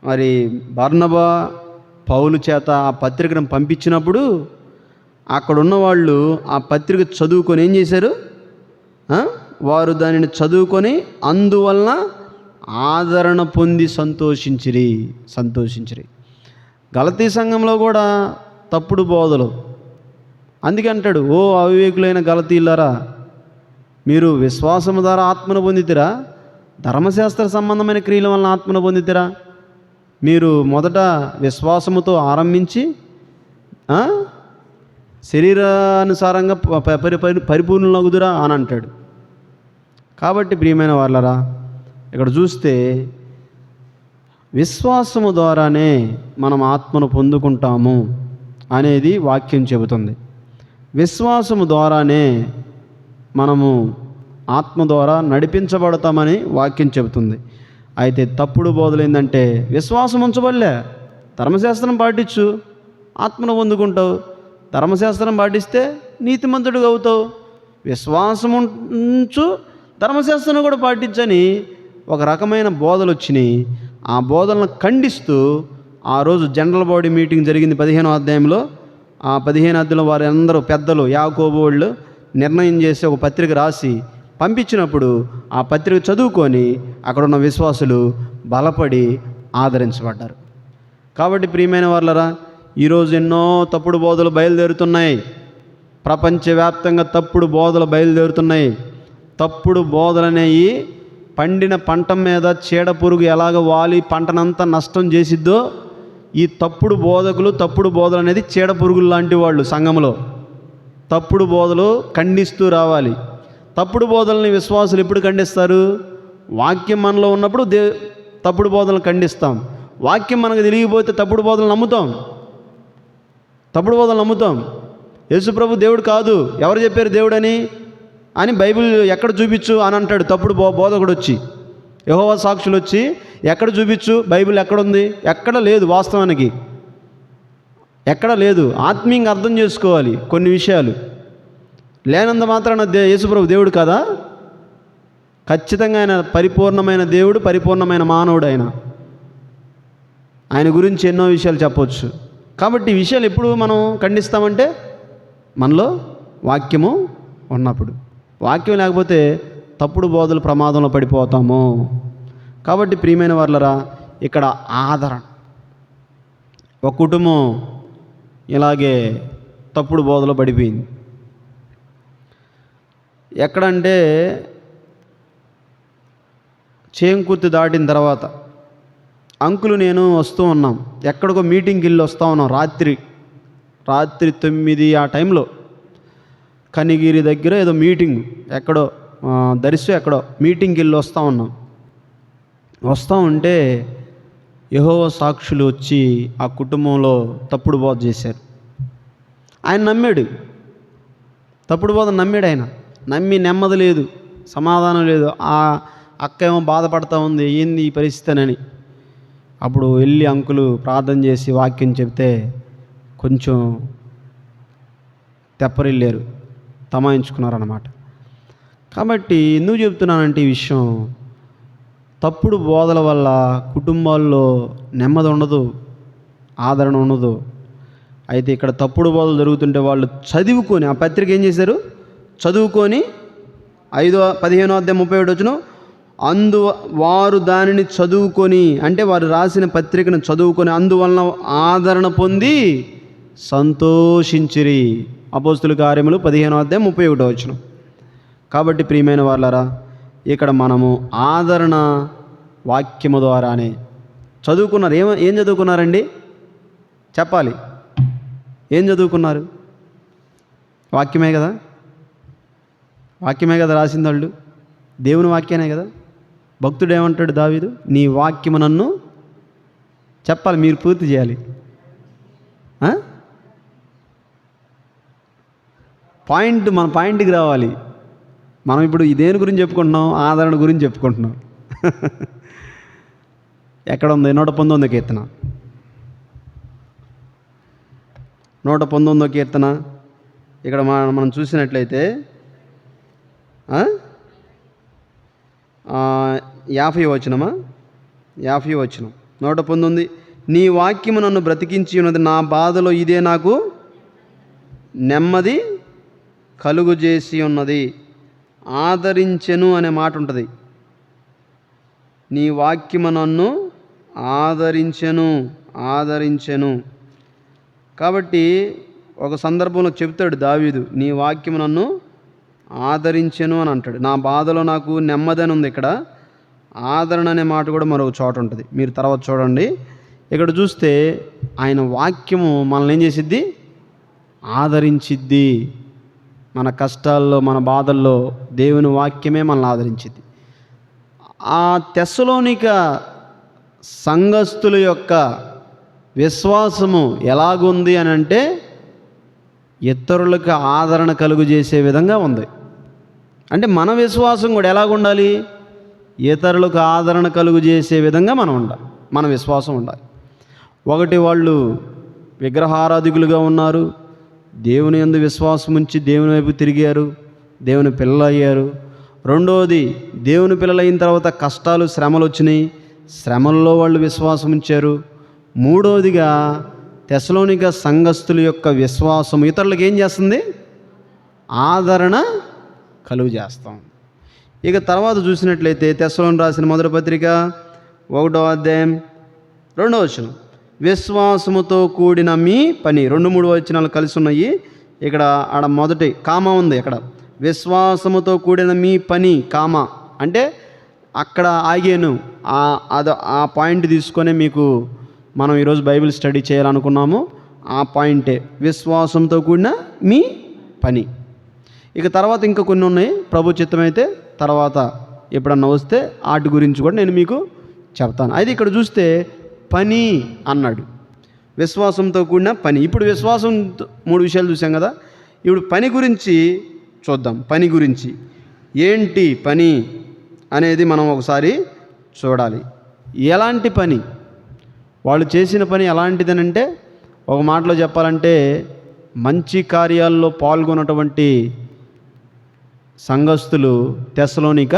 మరి బర్నబా పౌలు చేత ఆ పత్రికను పంపించినప్పుడు అక్కడ ఉన్నవాళ్ళు ఆ పత్రిక చదువుకొని ఏం చేశారు? వారు దానిని చదువుకొని అందువలన ఆదరణ పొంది సంతోషించిరి. గలతీ సంఘంలో కూడా తప్పుడు బోధలు. అందుకే అంటాడు, ఓ అవివేకులైన గలతీయులారా, మీరు విశ్వాసము ద్వారా ఆత్మను పొందితిరా, ధర్మశాస్త్ర సంబంధమైన క్రియల వలన ఆత్మను పొందితిరా? మీరు మొదట విశ్వాసముతో ఆరంభించి శరీరానుసారంగా పరిపూర్ణులగుదురా అని అంటాడు. కాబట్టి ప్రియమైన వాళ్ళరా, ఇక్కడ చూస్తే విశ్వాసము ద్వారానే మనం ఆత్మను పొందుకుంటాము అనేది వాక్యం చెబుతుంది. విశ్వాసము ద్వారానే మనము ఆత్మ ద్వారా నడిపించబడతామని వాక్యం చెబుతుంది. అయితే తప్పుడు బోధలు ఏంటంటే, విశ్వాసం ఉంచబడలే, ధర్మశాస్త్రం పాటించు ఆత్మను పొందుకుంటావు, ధర్మశాస్త్రం పాటిస్తే నీతిమంతుడిగా అవుతావు, విశ్వాసం ఉంచు ధర్మశాస్త్రం కూడా పాటించని ఒక రకమైన బోధలు వచ్చినాయి. ఆ బోధనలను ఖండిస్తూ ఆ రోజు జనరల్ బాడీ మీటింగ్ జరిగింది 15వ అధ్యాయంలో. ఆ 15వ అధ్యాయంలో వారి అందరూ పెద్దలు, యాకోబు వాళ్ళు నిర్ణయం చేసి ఒక పత్రిక రాసి పంపించినప్పుడు ఆ పత్రిక చదువుకొని అక్కడ ఉన్న విశ్వాసులు బలపడి ఆదరించబడ్డారు. కాబట్టి ప్రియమైన వాళ్ళరా, ఈరోజు ఎన్నో తప్పుడు బోధలు బయలుదేరుతున్నాయి. ప్రపంచవ్యాప్తంగా తప్పుడు బోధలు బయలుదేరుతున్నాయి. తప్పుడు బోధలనేవి పండిన పంట మీద చీడ పురుగు ఎలాగ వాలి పంటనంతా నష్టం చేసిద్దో, ఈ తప్పుడు బోధకులు, తప్పుడు బోధలు అనేది చీడ పురుగులు లాంటి వాళ్ళు. సంఘంలో తప్పుడు బోధలు ఖండిస్తూ రావాలి. తప్పుడు బోధల్ని విశ్వాసులు ఎప్పుడు ఖండిస్తారు? వాక్యం మనలో ఉన్నప్పుడు తప్పుడు బోధలను ఖండిస్తాం. వాక్యం మనకు తెలియకపోతే తప్పుడు బోధలు నమ్ముతాం. యేసుప్రభు దేవుడు కాదు, ఎవరు చెప్పారు దేవుడని అని బైబిల్ ఎక్కడ చూపించు అని అంటాడు తప్పుడు బోధకుడు వచ్చి. యెహోవా సాక్షులు వచ్చి ఎక్కడ చూపించు, బైబిల్ ఎక్కడుంది? ఎక్కడ లేదు. వాస్తవానికి ఎక్కడ లేదు. ఆత్మీయంగా అర్థం చేసుకోవాలి కొన్ని విషయాలు. లేనంత మాత్రాన యేసుప్రభు దేవుడు కదా? ఖచ్చితంగా ఆయన పరిపూర్ణమైన దేవుడు, పరిపూర్ణమైన మానవుడు. ఆయన గురించి ఎన్నో విషయాలు చెప్పవచ్చు. కాబట్టి ఈ విషయాలు ఎప్పుడు మనం ఖండిస్తామంటే మనలో వాక్యము ఉన్నప్పుడు. వాక్యం లేకపోతే తప్పుడు బోధలు ప్రమాదంలో పడిపోతాము. కాబట్టి ప్రియమైన వాళ్ళరా, ఇక్కడ ఆదరణ. ఒక కుటుంబం ఇలాగే తప్పుడు బోధలో పడిపోయింది. ఎక్కడంటే చేంకుర్తి దాటిన తర్వాత అంకులు నేను వస్తూ ఉన్నాం, ఎక్కడికో మీటింగ్కి వెళ్ళి వస్తూ ఉన్నాం. రాత్రి 9 ఆ టైంలో కనిగిరి దగ్గర ఏదో మీటింగ్, ఎక్కడో దర్శి ఎక్కడో మీటింగ్కి వెళ్ళి వస్తూ ఉంటే యెహోవా సాక్షులు వచ్చి ఆ కుటుంబంలో తప్పుడు బోధ చేశారు. ఆయన నమ్మాడు, తప్పుడు బోధ నమ్మాడు. ఆయన నమ్మి నెమ్మది లేదు, సమాధానం లేదు. ఆ అక్క ఏమో బాధపడతా ఉంది, ఏంది ఈ పరిస్థితినని. అప్పుడు వెళ్ళి అంకులు ప్రార్థన చేసి వాక్యం చెప్తే కొంచెం తెప్పరిల్లారు, తమాయించుకున్నారన్నమాట. కాబట్టి ఎందుకు చెప్తున్నానంటే ఈ విషయం, తప్పుడు బోధల వల్ల కుటుంబాల్లో నెమ్మది ఉండదు, ఆదరణ ఉండదు. అయితే ఇక్కడ తప్పుడు బోధలు జరుగుతుంటే వాళ్ళు చదువుకొని, ఆ పత్రిక ఏం చేశారు, చదువుకొని 15వ అధ్యాయం 37 వారు దానిని చదువుకొని, అంటే వారు రాసిన పత్రికను చదువుకొని అందువలన ఆదరణ పొంది సంతోషించిరి. అపోస్తుల కార్యములు 15వ అధ్యాయం 31. కాబట్టి ప్రియమైన వాళ్ళారా, ఇక్కడ మనము ఆదరణ వాక్యము ద్వారానే చదువుకున్నారు. ఏం చదువుకున్నారండి చెప్పాలి? ఏం చదువుకున్నారు? వాక్యమే కదా, వాక్యమే కదా రాసింది వాళ్ళు, దేవుని వాక్యానే కదా. భక్తుడు ఏమంటాడు దావీదు, నీ వాక్యము నన్ను చెప్పాలి, మీరు పూర్తి చేయాలి. మన పాయింట్కి రావాలి. మనం ఇప్పుడు దేని గురించి చెప్పుకుంటున్నాం? ఆదరణ గురించి చెప్పుకుంటున్నాం. ఎక్కడ ఉంది? 119వ కీర్తన. 119వ కీర్తన ఇక్కడ మనం చూసినట్లయితే 50వ వచనమా? 50వ వచనం. 119. నీ వాక్యము నన్ను బ్రతికించి ఉన్నది, నా బాధలో ఇదే నాకు నెమ్మది కలుగు చేసి ఉన్నది. ఆదరించెను అనే మాట ఉంటుంది. నీ వాక్యము నన్ను ఆదరించెను. కాబట్టి ఒక సందర్భంలో చెప్తాడు దావీదు, నీ వాక్యము నన్ను ఆదరించెను అని అంటాడు. నా బాధలో నాకు నెమ్మది అని ఉంది. ఇక్కడ ఆదరణ అనే మాట కూడా మరొక చోట ఉంటుంది. మీరు తర్వాత చూడండి. ఇక్కడ చూస్తే ఆయన వాక్యము మనల్ని ఏం చేసిద్ది? ఆదరించిద్ది. మన కష్టాల్లో, మన బాధల్లో దేవుని వాక్యమే మనల్ని ఆదరించిద్ది. ఆ తెస్సలోనిక సంఘస్థుల యొక్క విశ్వాసము ఎలాగుంది అని అంటే, ఇతరులకు ఆదరణ కలుగు చేసే విధంగా ఉంది. అంటే మన విశ్వాసం కూడా ఎలాగుండాలి? ఇతరులకు ఆదరణ కలుగు చేసే విధంగా మన విశ్వాసం ఉండాలి. ఒకటి, వాళ్ళు విగ్రహారాధికులుగా ఉన్నారు, దేవుని యందు విశ్వాసం ఉంచి దేవుని వైపు తిరిగారు, దేవుని పిల్లలు అయ్యారు. రెండవది, దేవుని పిల్లలు అయిన తర్వాత కష్టాలు, శ్రమలు వచ్చినాయి, శ్రమల్లో వాళ్ళు విశ్వాసం ఉంచారు. మూడవదిగా తెస్సలోనిక సంఘస్థుల యొక్క విశ్వాసం ఇతరులకు ఏం చేస్తుంది? ఆదరణ కలుగు చేస్తాం. ఇక తర్వాత చూసినట్లయితే తెస్సలోని రాసిన మొదటి పత్రిక 1వ అధ్యాయం 2వ వచనం, విశ్వాసముతో కూడిన మీ పని. 2-3 వచనాలు కలిసి ఉన్నాయి. ఇక్కడ మొదటి కామ ఉంది. అక్కడ విశ్వాసముతో కూడిన మీ పని, కామ అంటే అక్కడ ఆగాను. ఆ పాయింట్ తీసుకొని మీకు మనం ఈరోజు బైబిల్ స్టడీ చేయాలనుకున్నాము. ఆ పాయింటే విశ్వాసంతో కూడిన మీ పని. ఇక తర్వాత ఇంకా కొన్ని ఉన్నాయి. ప్రభు చిత్తమైతే తర్వాత ఎప్పుడన్నా వస్తే వాటి గురించి కూడా నేను మీకు చెప్తాను. అయితే ఇక్కడ చూస్తే పని అన్నాడు, విశ్వాసంతో కూడిన పని. ఇప్పుడు విశ్వాసం 3 విషయాలు చూసాం కదా. ఇప్పుడు పని గురించి చూద్దాం. పని గురించి ఏంటి పని అనేది మనం ఒకసారి చూడాలి. ఎలాంటి పని? వాళ్ళు చేసిన పని ఎలాంటిదనంటే, ఒక మాటలో చెప్పాలంటే మంచి కార్యాల్లో పాల్గొన్నటువంటి సంఘస్థులు, తెస్సలోనిక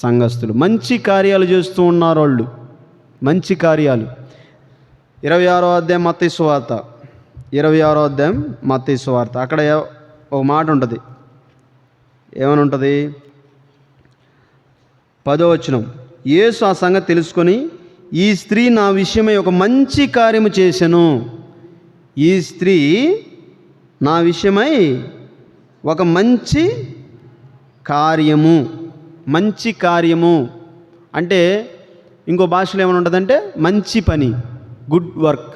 సంఘస్థులు మంచి కార్యాలు చేస్తూ ఉన్నారు. వాళ్ళు మంచి కార్యాలు. 26వ అధ్యాయం మత్తయి సువార్త, 26వ అధ్యాయం మత్తయి సువార్త, అక్కడ ఒక మాట ఉంటుంది. ఏమని ఉంటుంది? 10వ వచనం, యేసు ఆ సంగతి తెలుసుకొని, ఈ స్త్రీ నా విషయమై ఒక మంచి కార్యము చేసెను. ఈ స్త్రీ నా విషయమై ఒక మంచి కార్యము అంటే ఇంకో భాషలో ఏమైనా ఉంటుందంటే మంచి పని, గుడ్ వర్క్.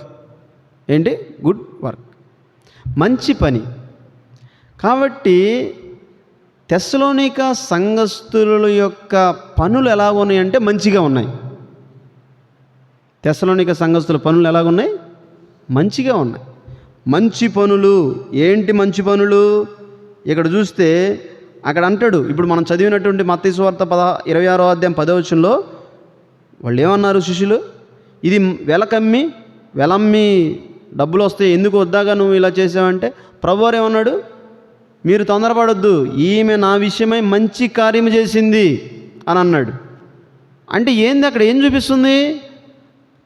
ఏంటి? గుడ్ వర్క్, మంచి పని. కాబట్టి తెస్సలోనిక సంఘస్థుల యొక్క పనులు ఎలాగున్నాయంటే మంచిగా ఉన్నాయి. తెస్సలోనిక సంఘస్థుల పనులు ఎలాగున్నాయి? మంచిగా ఉన్నాయి. మంచి పనులు. ఏంటి మంచి పనులు? ఇక్కడ చూస్తే అక్కడ అంటాడు. ఇప్పుడు మనం చదివినటువంటి మత్తయి సువార్త 26వ అధ్యాయం 10వ వచనంలో వాళ్ళు ఏమన్నారు శిష్యులు? ఇది వెలమ్మి డబ్బులు వస్తాయి, ఎందుకు వద్దాగా నువ్వు ఇలా చేసావంటే ప్రభువారు ఏమన్నాడు? మీరు తొందరపడొద్దు, ఈమె నా విషయమై మంచి కార్యం చేసింది అని అన్నాడు. అంటే ఏంది అక్కడ ఏం చూపిస్తుంది?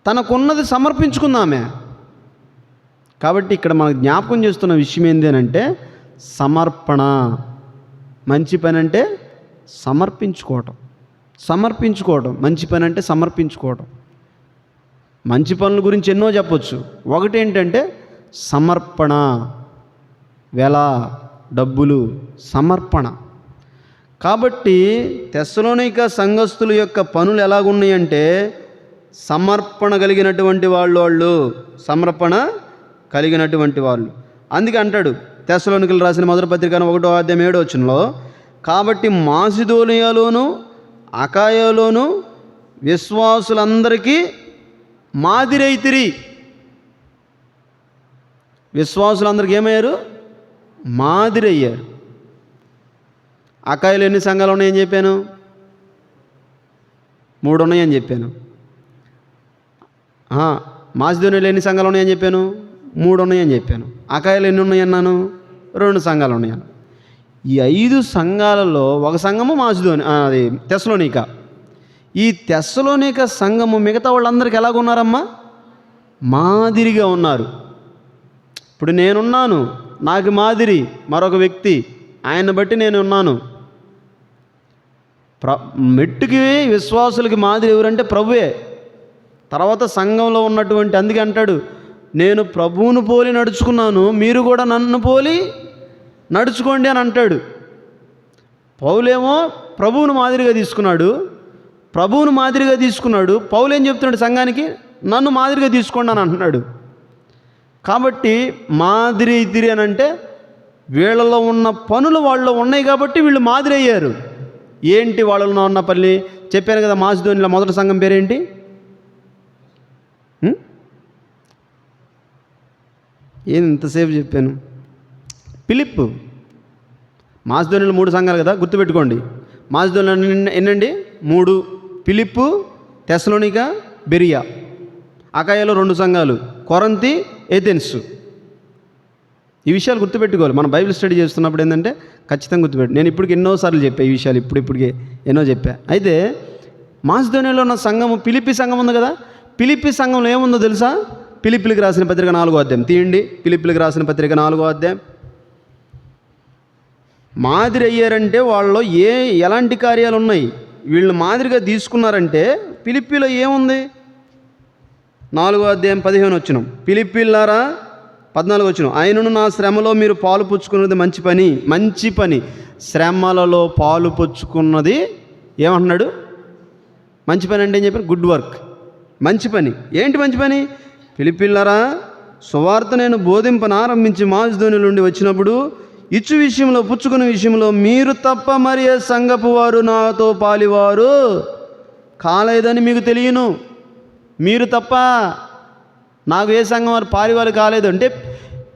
తనకున్నది సమర్పించుకుందామే. కాబట్టి ఇక్కడ మనకు జ్ఞాపకం చేస్తున్న విషయం ఏంటి అని అంటే సమర్పణ. మంచి పని అంటే సమర్పించుకోవటం. మంచి పని అంటే సమర్పించుకోవటం. మంచి పనుల గురించి ఎన్నో చెప్పొచ్చు. ఒకటి ఏంటంటే సమర్పణ. వెల, డబ్బులు, సమర్పణ. కాబట్టి తెస్సలోనిక సంఘస్థుల యొక్క పనులు ఎలాగున్నాయంటే సమర్పణ కలిగినటువంటి వాళ్ళు సమర్పణ కలిగినటువంటి వాళ్ళు. అందుకే అంటాడు తెస్సలోనికలు రాసిన మొదటి పత్రిక 1వ అధ్యాయం 7వ వచనంలో, కాబట్టి మాసిదోనియాలోను అకాయలోను విశ్వాసులందరికీ మాదిరైతిరి. విశ్వాసులందరికీ ఏమయ్యారు? మాదిరి అయ్యారు. అకాయలో ఎన్ని సంఘాలు ఉన్నాయని చెప్పాను? 3 ఉన్నాయని చెప్పాను. మాసిదోనియాలో ఎన్ని సంఘాలు ఉన్నాయని చెప్పాను? 3 ఉన్నాయని చెప్పాను. అకాయలో ఎన్ని ఉన్నాయన్నాను? 2 సంఘాలు ఉన్నాయను. ఈ 5 సంఘాలలో ఒక సంఘము అది తెస్సలోనిక. ఈ తెస్సలోనిక సంఘము మిగతా వాళ్ళందరికీ ఎలాగున్నారమ్మా? మాదిరిగా ఉన్నారు. ఇప్పుడు నేనున్నాను, నాకు మాదిరి మరొక వ్యక్తి, ఆయన్ని బట్టి నేను ఉన్నాను. మెట్టుకి విశ్వాసులకి మాదిరి ఎవరంటే ప్రభువే. తర్వాత సంఘంలో ఉన్నటువంటి, అందుకే అంటాడు నేను ప్రభువును పోలి నడుచుకున్నాను, మీరు కూడా నన్ను పోలి నడుచుకోండి అని అంటాడు. పౌలేమో ప్రభువును మాదిరిగా తీసుకున్నాడు. పౌలు ఏం చెప్తున్నాడు సంఘానికి? నన్ను మాదిరిగా తీసుకోండి అని అంటున్నాడు. కాబట్టి మాదిరి ఇదిరి అని అంటే వీళ్ళలో ఉన్న పనులు వాళ్ళలో ఉన్నాయి కాబట్టి వీళ్ళు మాదిరి అయ్యారు. ఏంటి వాళ్ళలో ఉన్న పని? చెప్పాను కదా, మాసిదోనియాలో మొదటి సంఘం పేరేంటి? ఏంది ఇంతసేపు చెప్పాను? ఫిలిప్పు. మాసిదోనియాలో 3 సంఘాలు కదా, గుర్తుపెట్టుకోండి. మాసిదోనియాలో ఎన్నండి? 3. ఫిలిప్పు, తెస్సలోనిక, బెరియా. అకాయలో 2 సంఘాలు, కొరంతి, ఏథెన్సు. ఈ విషయాలు గుర్తుపెట్టుకోవాలి. మనం బైబిల్ స్టడీ చేస్తున్నప్పుడు ఏంటంటే ఖచ్చితంగా గుర్తుపెట్టు. నేను ఇప్పటికి ఎన్నోసార్లు చెప్పా ఈ విషయాలు, ఇప్పటికే ఎన్నో చెప్పా. అయితే మాసిదోనియాలో ఉన్న సంఘము ఫిలిప్పి సంఘం ఉంది కదా. ఫిలిప్పి సంఘంలో ఏముందో తెలుసా? ఫిలిప్పీలకు రాసిన పత్రిక 4వ అధ్యాయం తీయండి. ఫిలిప్పీలకు రాసిన పత్రిక 4వ అధ్యాయం. మాదిరి అయ్యారంటే వాళ్ళలో ఎలాంటి కార్యాలు ఉన్నాయి? వీళ్ళు మాదిరిగా తీసుకున్నారంటే ఫిలిప్పీలో ఏముంది? 4వ అధ్యాయం 15వ వచనం. ఫిలిప్పీలారా 14వ వచనం. ఆయనను నా శ్రమలో మీరు పాలు పుచ్చుకున్నది మంచి పని. శ్రమలలో పాలు పుచ్చుకున్నది ఏమంటున్నాడు? మంచి పని అంటే ఏం చెప్పారు? గుడ్ వర్క్, మంచి పని. ఏంటి మంచి పని? ఫిలిప్పీలారా, సువార్త నేను బోధింపనారంభించి మాసిదోనియ నుండి వచ్చినప్పుడు ఇచ్చు విషయంలో, పుచ్చుకునే విషయంలో మీరు తప్ప మరి ఏ సంఘపు వారు నాతో పాలివారు కాలేదని మీకు తెలియను. మీరు తప్ప నాకు ఏ సంఘం వారు పాలివారు కాలేదు అంటే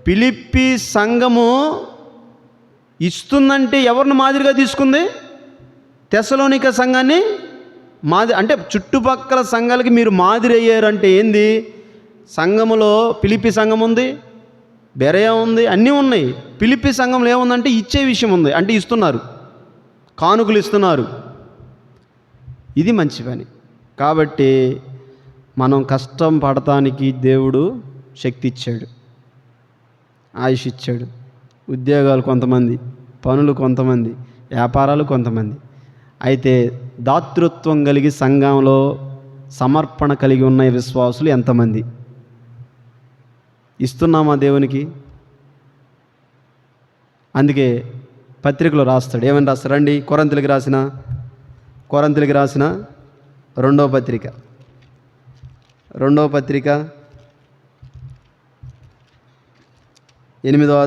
ఫిలిప్పి సంఘము ఇస్తుందంటే ఎవరిని మాదిరిగా తీసుకుంది? తెస్సలోనిక సంఘాన్ని అంటే చుట్టుపక్కల సంఘాలకి మీరు మాదిరి అయ్యారంటే ఏంది? సంఘములో ఫిలిప్పి సంఘం ఉంది, బెరయా ఉంది, అన్నీ ఉన్నాయి. ఫిలిప్పి సంఘంలో ఏముందంటే ఇచ్చే విషయం ఉంది, అంటే ఇస్తున్నారు, కానుకలు ఇస్తున్నారు. ఇది మంచి పని. కాబట్టి మనం కష్టం పడటానికి దేవుడు శక్తి ఇచ్చాడు, ఆయుష్ ఇచ్చాడు. ఉద్యోగాలు కొంతమంది, పనులు కొంతమంది, వ్యాపారాలు కొంతమంది. అయితే దాతృత్వం కలిగి సంఘంలో సమర్పణ కలిగి ఉన్న విశ్వాసులు ఎంతమంది? ఇస్తున్నామా దేవునికి? అందుకే పత్రికలో రాస్తాడు. ఏమని రాస్తాడు? రండి, కొరంతీలకు రాసిన 2వ పత్రిక 9వ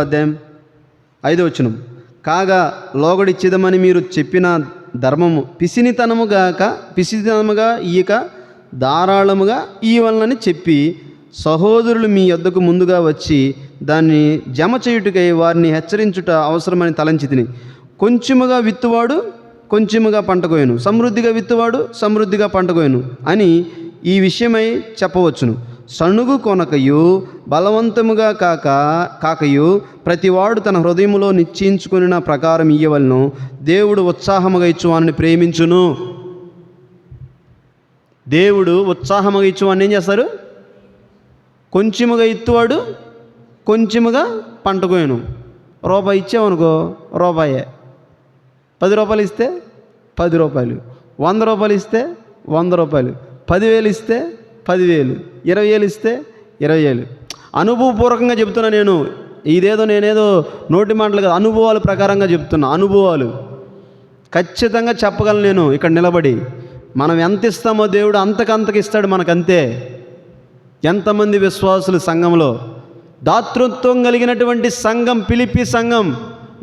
అధ్యాయం 5వ వచనం. కాగా లోగడిచ్చిదమని మీరు చెప్పిన ధర్మము పిసినితనముగా ఇయ్యక ధారాళముగా ఇయ్యవలనని చెప్పి సహోదరులు మీ యొద్దకు ముందుగా వచ్చి దాన్ని జమ చేయుటకై వారిని హెచ్చరించుట అవసరమని తలంచితిని. కొంచెముగా విత్తువాడు కొంచెముగా పంటకోయను, సమృద్ధిగా విత్తువాడు సమృద్ధిగా పంటకోయను అని ఈ విషయమై చెప్పవచ్చును. సణుగు కొనకయు బలవంతముగా కాకయు ప్రతివాడు తన హృదయములో నిశ్చయించుకున్న ప్రకారం ఇయ్యవలను. దేవుడు ఉత్సాహముగా ఇచ్చువాని ప్రేమించును. దేవుడు ఉత్సాహముగా ఇచ్చువాన్ని ఏం చేస్తారు? కొంచెముగా ఇత్తువాడు కొంచెముగా పంట కోయను. రూపాయి ఇచ్చామనుకో రూపాయే, 10 రూపాయలు ఇస్తే 10 రూపాయలు, 100 రూపాయలు ఇస్తే 100 రూపాయలు, 10,000 ఇస్తే 10,000, 20,000 ఇస్తే 20,000. అనుభవపూర్వకంగా చెప్తున్నా నేను, నేనేదో నోటి మాటలు కాదు, అనుభవాల ప్రకారంగా చెప్తున్నా. అనుభవాలు ఖచ్చితంగా చెప్పగలను నేను ఇక్కడ నిలబడి. మనం ఎంత ఇస్తామో దేవుడు అంతకంతకి ఇస్తాడు మనకంతే. ఎంతమంది విశ్వాసులు సంఘంలో, దాతృత్వం కలిగినటువంటి సంఘం, ఫిలిప్పీ సంఘం,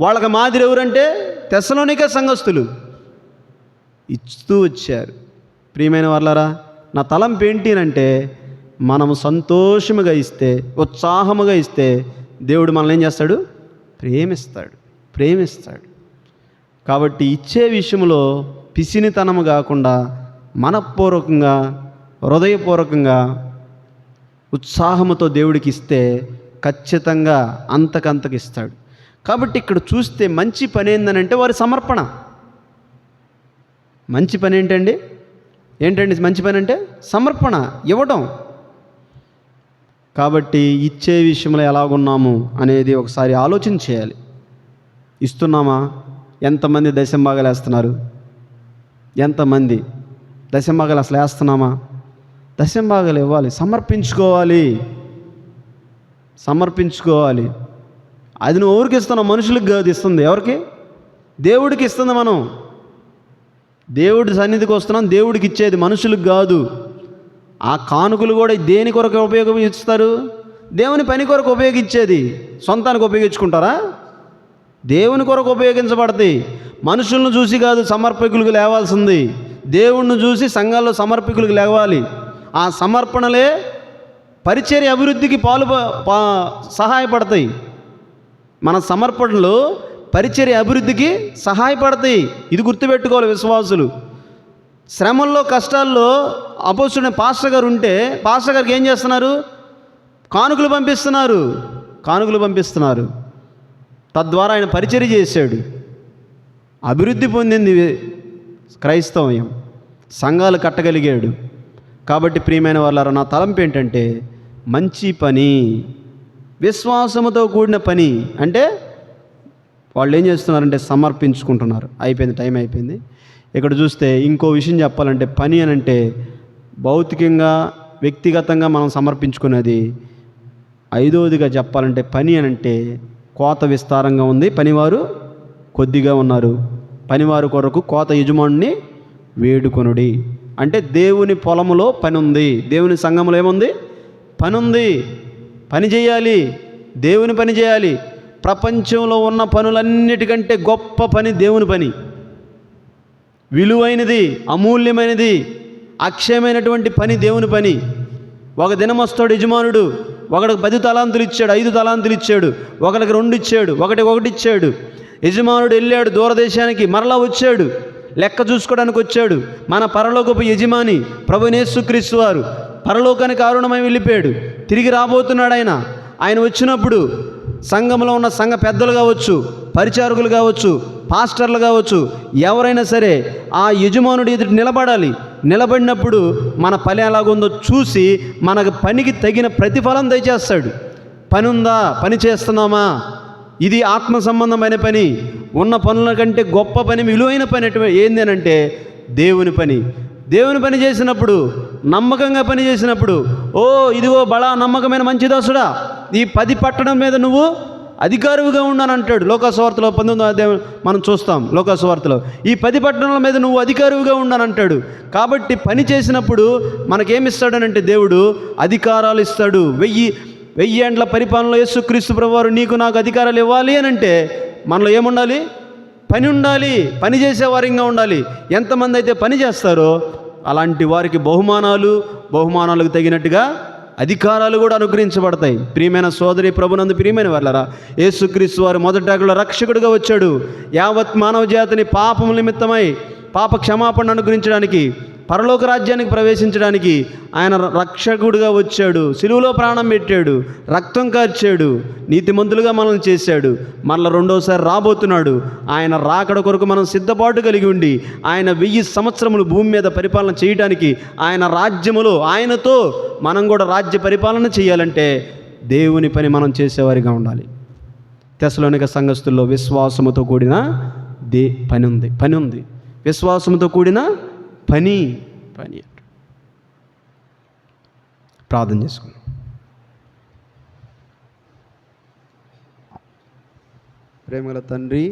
వాళ్ళకి మాదిరి ఎవరంటే తెస్సలోనికే సంఘస్థులు ఇస్తూ వచ్చారు. ప్రియమైన వాళ్ళారా, నా తలంపు ఏంటి అంటే, మనము సంతోషముగా ఇస్తే, ఉత్సాహముగా ఇస్తే దేవుడు మనల్ని ఏం చేస్తాడు? ప్రేమిస్తాడు. కాబట్టి ఇచ్చే విషయంలో పిసినితనము కాకుండా మనఃపూర్వకంగా, హృదయపూర్వకంగా, ఉత్సాహముతో దేవుడికి ఇస్తే ఖచ్చితంగా అంతకంతకి ఇస్తాడు. కాబట్టి ఇక్కడ చూస్తే మంచి పని ఏంటనంటే వారి సమర్పణ. మంచి పని ఏంటండి మంచి పని అంటే సమర్పణ, ఇవ్వడం. కాబట్టి ఇచ్చే విషయంలో ఎలాగున్నాము అనేది ఒకసారి ఆలోచన చేయాలి. ఇస్తున్నామా? ఎంతమంది దశంభాగాలు వేస్తున్నారు? ఎంతమంది దశంభాగాలు అసలు వేస్తున్నామా? దశంభాగాలు ఇవ్వాలి, సమర్పించుకోవాలి. అది నువ్వు ఎవరికి ఇస్తున్నావు? మనుషులకు కాదు ఇస్తుంది. ఎవరికి? దేవుడికి ఇస్తుంది. మనం దేవుడి సన్నిధికి వస్తున్నాం, దేవుడికి ఇచ్చేది, మనుషులకు కాదు. ఆ కానుకలు కూడా దేని కొరకు ఉపయోగిస్తారు? దేవుని పని కొరకు ఉపయోగించేది. సొంతానికి ఉపయోగించుకుంటారా? దేవుని కొరకు ఉపయోగించబడతాయి. మనుషులను చూసి కాదు సమర్పకులకు లేవాల్సింది, దేవుణ్ణి చూసి సంఘాల్లో సమర్పకులకు లేవాలి. ఆ సమర్పణలే పరిచర్య అభివృద్ధికి సహాయపడతాయి. మన సమర్పణలు పరిచర్య అభివృద్ధికి సహాయపడతాయి. ఇది గుర్తుపెట్టుకోవాలి విశ్వాసులు. శ్రమల్లో, కష్టాల్లో అపోస్తుడైన పాస్టర్ గారు ఉంటే పాస్టర్ గారికి ఏం చేస్తున్నారు? కానుకలు పంపిస్తున్నారు. తద్వారా ఆయన పరిచర్య చేశాడు. అభివృద్ధి పొందింది క్రైస్తవ్యం, సంఘాలు కట్టగలిగాడు. కాబట్టి ప్రియమైన వాళ్ళారా, నా తలంపు ఏంటంటే, మంచి పని, విశ్వాసముతో కూడిన పని. అంటే వాళ్ళు ఏం చేస్తున్నారంటే సమర్పించుకుంటున్నారు. అయిపోయింది, టైం అయిపోయింది. ఇక్కడ చూస్తే ఇంకో విషయం చెప్పాలంటే, పని అని అంటే భౌతికంగా, వ్యక్తిగతంగా మనం సమర్పించుకునేది. 5వదిగా చెప్పాలంటే, పని అని అంటే కోత విస్తారంగా ఉంది, పనివారు కొద్దిగా ఉన్నారు. పనివారు కొరకు కోత యజమానుని వేడుకొనుడి. అంటే దేవుని పొలములో పని ఉంది, దేవుని సంఘంలో ఏముంది? పని ఉంది. పని చేయాలి, దేవుని పని చేయాలి. ప్రపంచంలో ఉన్న పనులన్నిటికంటే గొప్ప పని దేవుని పని. విలువైనది, అమూల్యమైనది, అక్షయమైనటువంటి పని దేవుని పని. ఒక దినం వస్తాడు యజమానుడు, ఒకడికి 10 తలాంతులు ఇచ్చాడు, 5 తలాంతులు ఇచ్చాడు, ఒకడికి 2 ఇచ్చాడు, ఒకటి ఇచ్చాడు. యజమానుడు వెళ్ళాడు దూరదేశానికి, మరలా వచ్చాడు, లెక్క చూసుకోవడానికి వచ్చాడు. మన పరలోకపు యజమాని ప్రభువైన యేసుక్రీస్తు వారు పరలోకానికి ఆరుణమై వెళ్ళిపోయాడు. తిరిగి రాబోతున్నాడు ఆయన వచ్చినప్పుడు సంఘంలో ఉన్న సంఘ పెద్దలు కావచ్చు, పరిచారకులు కావచ్చు, పాస్టర్లు కావచ్చు, ఎవరైనా సరే ఆ యజమానుడి ఎదుటి నిలబడాలి. నిలబడినప్పుడు మన పని ఎలాగుందో చూసి మనకు పనికి తగిన ప్రతిఫలం దయచేస్తాడు. పని ఉందా? పని చేస్తున్నామా? ఇది ఆత్మ సంబంధమైన పని. ఉన్న పనుల కంటే గొప్ప పని, విలువైన పని ఏంది అని అంటే దేవుని పని. దేవుని పని చేసినప్పుడు, నమ్మకంగా పని చేసినప్పుడు, ఇదిగో బడా నమ్మకమైన మంచి దాసుడా, ఈ 10 పట్టణం మీద నువ్వు అధికారువుగా ఉన్నానంటాడు. లోకాసువార్తలో 19వ అధ్యాయం మనం చూస్తాం. లోకాసువార్తలో ఈ 10 పట్టణాల మీద నువ్వు అధికారువుగా ఉన్నానంటాడు. కాబట్టి పని చేసినప్పుడు మనకేమిస్తాడనంటే దేవుడు అధికారాలు ఇస్తాడు. 1000 ఏండ్ల పరిపాలనలో యేసుక్రీస్తు ప్రభువారు నీకు నాకు అధికారాలు ఇవ్వాలి అని అంటే మనలో ఏముండాలి? పని ఉండాలి. పని చేసేవారిగా ఉండాలి. ఎంతమంది అయితే పని చేస్తారో అలాంటి వారికి బహుమానాలకు తగినట్టుగా అధికారాలు కూడా అనుగ్రహించబడతాయి. ప్రియమైన సోదరి, ప్రభునందు ప్రియమైన వాళ్ళరా, యేసుక్రీస్తు వారు మొదటి రక్షకుడిగా వచ్చాడు. యావత్ మానవ జాతిని పాపము నిమిత్తమై పాప క్షమాపణ అనుగ్రహించడానికి పరలోక రాజ్యానికి ప్రవేశించడానికి ఆయన రక్షకుడిగా వచ్చాడు, సిలువలో ప్రాణం పెట్టాడు, రక్తం కార్చాడు, నీతిమంతులుగా మనల్ని చేశాడు. మళ్ళీ రెండోసారి రాబోతున్నాడు. ఆయన రాకడ కొరకు మనం సిద్ధపాటు కలిగి ఉండి ఆయన 1000 సంవత్సరములు భూమి మీద పరిపాలన చేయడానికి, ఆయన రాజ్యములో ఆయనతో మనం కూడా రాజ్య పరిపాలన చేయాలంటే దేవుని పని మనం చేసేవారిగా ఉండాలి. తెస్సలోనిక సంఘస్థుల్లో విశ్వాసముతో కూడిన పని ఉంది. విశ్వాసముతో కూడిన పని ప్రార్థన చేసుకున్నాం. ప్రేమగల తండ్రి,